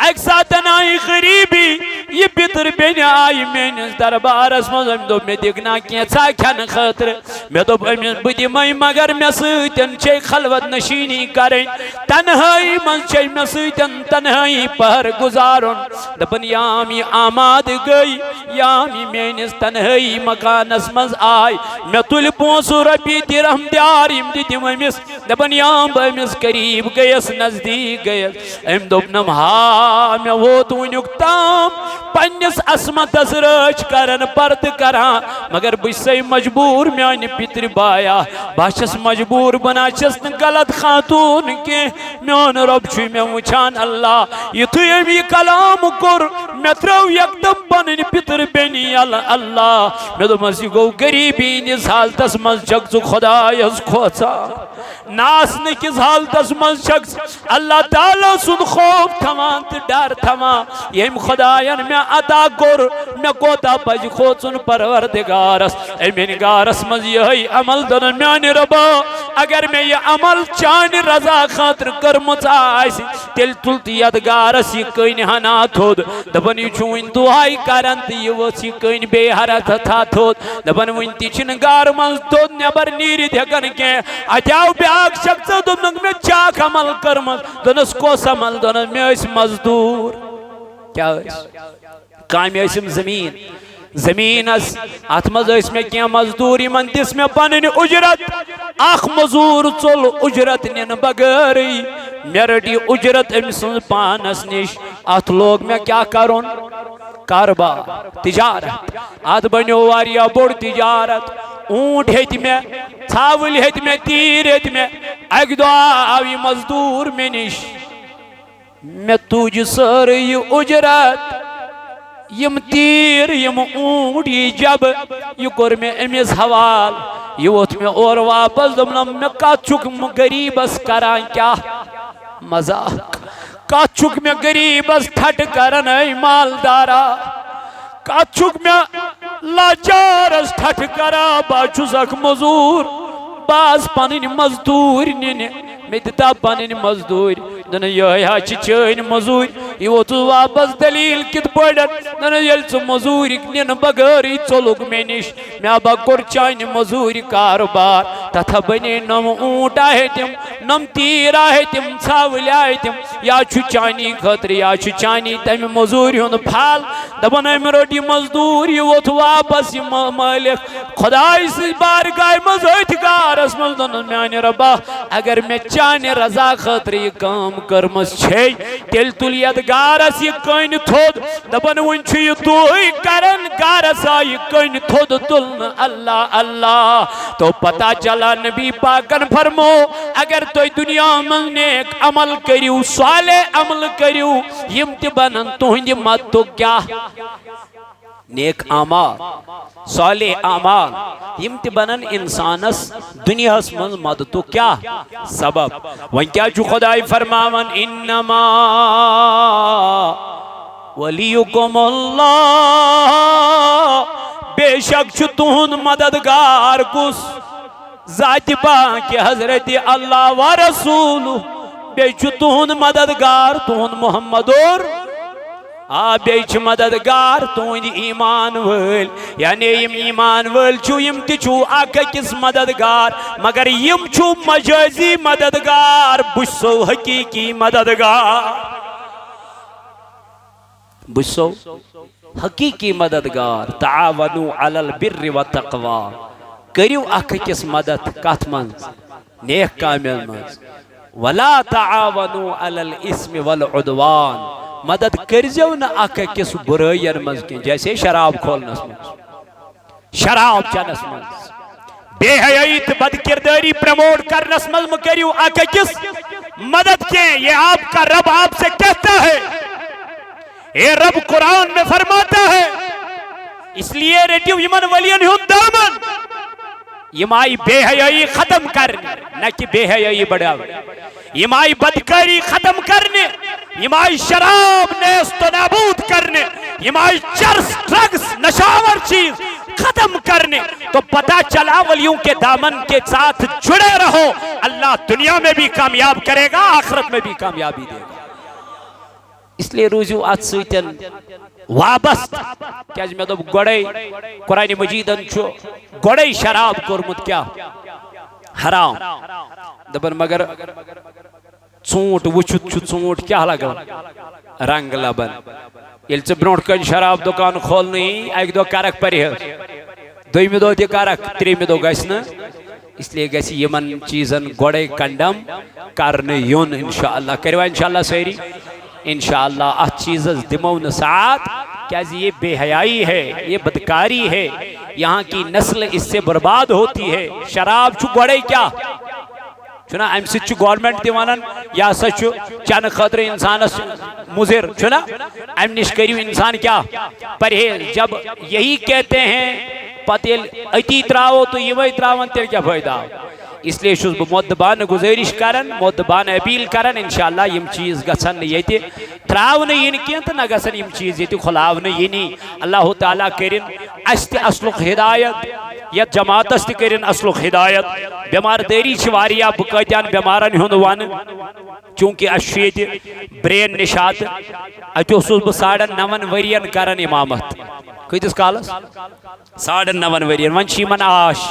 ایک ساتن آئی غریبی یہ پیتر بینی آئی مینس دربارس مزم دو میں دیکھنا کینچا کھن خطر میں دو بدی مائی مگر میں سیتن چھے خلوت نشینی کریں تنہائی من چھے میں سیتن تنہائی پر گزارن دبن یامی آماد گئی یامی مینس تنہائی مکانس مز آئی میں تل پونسو ربی درہم دیاریم دی ممیس دبن یام بمیس قریب گیس نزدیک گیس ام دبنم ہاں میں وہ تو نکتام پنس عصمتس رچ کرن پرد کران مگر بچ مجبور میان پتر بایا بہس مجبور بنا چھس ن غلط خاتون کی میون رب چھ میں وچھان اللہ یتھے یہ کلام کور میں ترو یکدم پنن پتر بینی اللہ میں دوپس یہ گو غریبی نس حالتس مز چھکھ خدایس کھوژا ناسن کس حالتس مز چھکھ اللہ تعالی سن خوف تھوان تو ڈر تھوان یم خداین میں عطا کور میں کوتا پز کھوژن پروردگارس امین گارس مز یہ عمل دن میان ربا اگر میں یہ عمل چان رضا خاطر کرمت آس تیل تلت یدگارس یہ کن ہنا تھود دپن یہ چون دعائی کرن تو یہ وس یہ کن بے حرت تھا تھود دپن ون تہ گار من تھود نبر نیرت ہکن کی اتو بیاک شخص دپن میں چاک عمل کرمت دنس کس عمل دن میں مزدور کیا کام زمین زمین ات مز میں کی مزدور من دس میں پنن اجرت اخ مزور ثل اجرت نن بغیر مے رٹی اجرت ام سن پانس نش ات لوگ میں کیا کرن کاربار تجارت ات بنو واریا بوڑ تجارت اونٹ ہت میں ژھاول ہت میں تیر ہت میں اک دۄہ آو یہ مزدور مے نش میں تُج سٲرٕے اجرت یم تیر یم اونٹ یہ جب یہ کور میں امس حوال یہ ووت میں اور واپس دپن میں کت چھک غریبس کران کیا مذاق کت چھک میں غریبس ٹھٹ کران اے مالدارا کت چھک میں لاچارس ٹھٹ کران با چھس اکھ مزور باز پنن مزدور نن میں دتا پنن مزدور دن یہ چین مزور یہ ووت واپس دلیل کت پڑن دن یل ث مزور نن بغیر ژولک مے نش میں با کور چان مزور کاربار تتھ بنے نم اونٹ آئے تم نم تیر آئے تم ژھاول آئے تم یا چھ چانی خاطر یا چھ چانی تم مزور ہند پھل دپن ام رٹی مزدور یہ ووت واپس یہ مالک خدائی سی بارگاہ مز ات گارس مز دن میان ربا اگر میں چان رضا خاطر یہ کام کرمس چھے تیل تل یدگارس یہ کن تھود دپن ون چھ یہ توئی کرن گارس آئی کن تھود تلن اللہ اللہ تو پتہ چلا نبی پاکن فرمو اگر تو دنیا من نیک عمل کریو صالح عمل کریو یم تی بنن تہند مدد کیا نیک اعمال صالح اعمال یم تی بنن انسانس دنیا من مدد کیا سبب وان کیا جو خدای فرماون انما ولیکم اللہ بے شک چھ تہند مددگار کس ذات پاک حضرت اللہ و رسول بے چھ تہند مددگار تہند محمد اور بیچ مددگار تہند ایمان ول یعنی یم ایمان ول چھو یم تہ چھو اکھ أکِس مددگار مگر یم چھو مجازی مددگار بچسو حقیقی مددگار بچسو حقیقی مددگار تعاونوا علی البر والتقوی کریو اکھ أکِس مدد کتھ منز نیک کامن منز ولا تعاونوا علی الاثم والعدوان مدد کرزیو نہ اکھ أکِس برائین منز کی جیسے شراب کھولنس منز شراب چنس منز بے حیائی تہ بد کرداری پروموٹ کرنس منز مکریو اکھ أکِس مدد کی یہ آپ کا رب آپ سے کہتا ہے اے رب قرآن میں فرماتا ہے اس لیے ریٹیو یمن ولین ہوں دامن یم آئی بے حیائی ختم کرنے نہ کہ بے حیائی بڑھا یم آئی بدکاری ختم کرنے یم آئی شراب نیست و نابود کرنے یم آئی چرس ڈرگز نشاور چیز ختم کرنے تو پتہ چلا ولیوں کے دامن کے ساتھ جڑے رہو اللہ دنیا میں بھی کامیاب کرے گا آخرت میں بھی کامیابی دے گا اس لیے روزو ات سیتن وابست کیا میں دب گوڑے قرآن مجیدن چھو گوڑے شراب کورمت کیا حرام دبن مگر ژوٗنٛٹھ وٕچھِتھ چھُ ژوٗنٛٹھ کیٛاہ لگان رنگ لبن ییٚلہِ ژٕ برٛونٛٹھ کَنہِ شراب دُکان کھولنٕے اَکہِ دۄہ کرکھ پرہیز دوٚیمہِ دۄہ تہِ کرکھ ترٛیٚیمہِ دۄہ گژھِ نہٕ اس لیے گژھِ یِمن چیٖزن گۄڈے کنڈم کرنہٕ یُن انشاءاللہ کٔرِوا انشاءاللہ سٲری انشاءاللہ اتھ چیٖزس دِمو نہٕ ساتھ کیا یہ بے حیائی ہے، یہ بدکاری ہے، یہاں کی نسل اس سے برباد ہوتی ہے۔ شراب چھو گوڑے کیا چھنا ام ست گورنمنٹ دیوانن یا سا چن خطر انسان مضر چھنا ام نش کریو انسان کیا پرہیز۔ جب یہی کہتے ہیں پتہ اتی تراو تو یہ تراون تیل کیا فائدہ؟ اس لیے چھس بہ مودبان گزارش کرن، مودبان اپیل کرن انشاءاللہ یم چیز گژھن ییتہِ تراون ین کی تو نہ گژھن یم چیز ییتہِ کھلاون ینی۔ اللہ تعالیٰ کرن اس تہ اصلُک ہدایت، یت جماعتس تہ کرن اصلُک ہدایت۔ بیمار دٲری چھ واریاہ، بہ کتیان بیمارن ہند ون چونکہ اس ییتہِ برین نشات اتہ اوسُس بہ 9.5 ورین کران امامت۔ کتس کالس 9.5 ورین۔ ون چھ یمن آش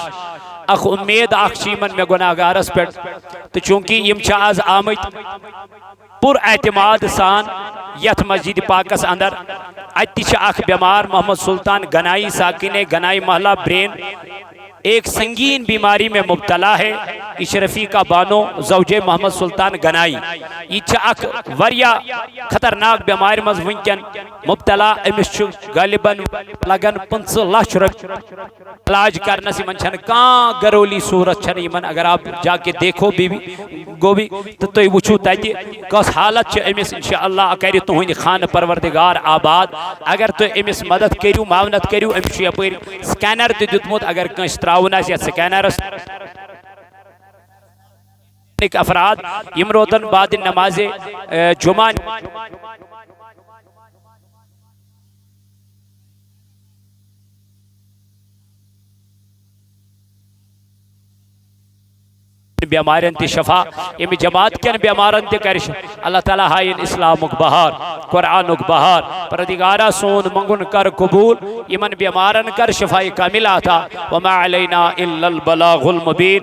اخ امید اخ چیمن میں گناہگارس پہ تو چونکہ یم چھ آز آمت پر اعتماد سان یت مسجد پاکس اندر اتی چھ اخ بیمار محمد سلطان گنائی ساکن گنائی محلہ برین ایک سنگین بیماری میں مبتلا ہے۔ اشرفیقہ بانو زوجے محمد سلطان گنائی یہ چھ اخ وریا خطرناک بیمار مز ونکن مبتلا۔ امس چھ غالباً لگن 25 لاکھ روپے علاج کرنس، یمن چھن کان گرولی صورت چھن یمن۔ اگر آپ جا کے دیکھو بی گوبی تو تھی وچھو تتہ کس حالت چھ امس، انشاءاللہ کرِ تہند خانہ پروردگار آباد۔ اگر تو امس مدد کریو معاونت کریو، امس یپر سکینر تہ دیتمت، اگر کنس تراون آسہِ یتھ سکینرس افراد یم روتن بعد نماز جمعہ بیمارن تی شفا، یمی جماعت کن بیمارن تی کرش اللہ تعالیٰ ہائین اسلامک بہار، قرآنک بہار۔ پردگارہ سون منگن کر قبول، یمن بیمارن کر شفائی کامل آتا۔ وما علینا الا البلاغ المبین۔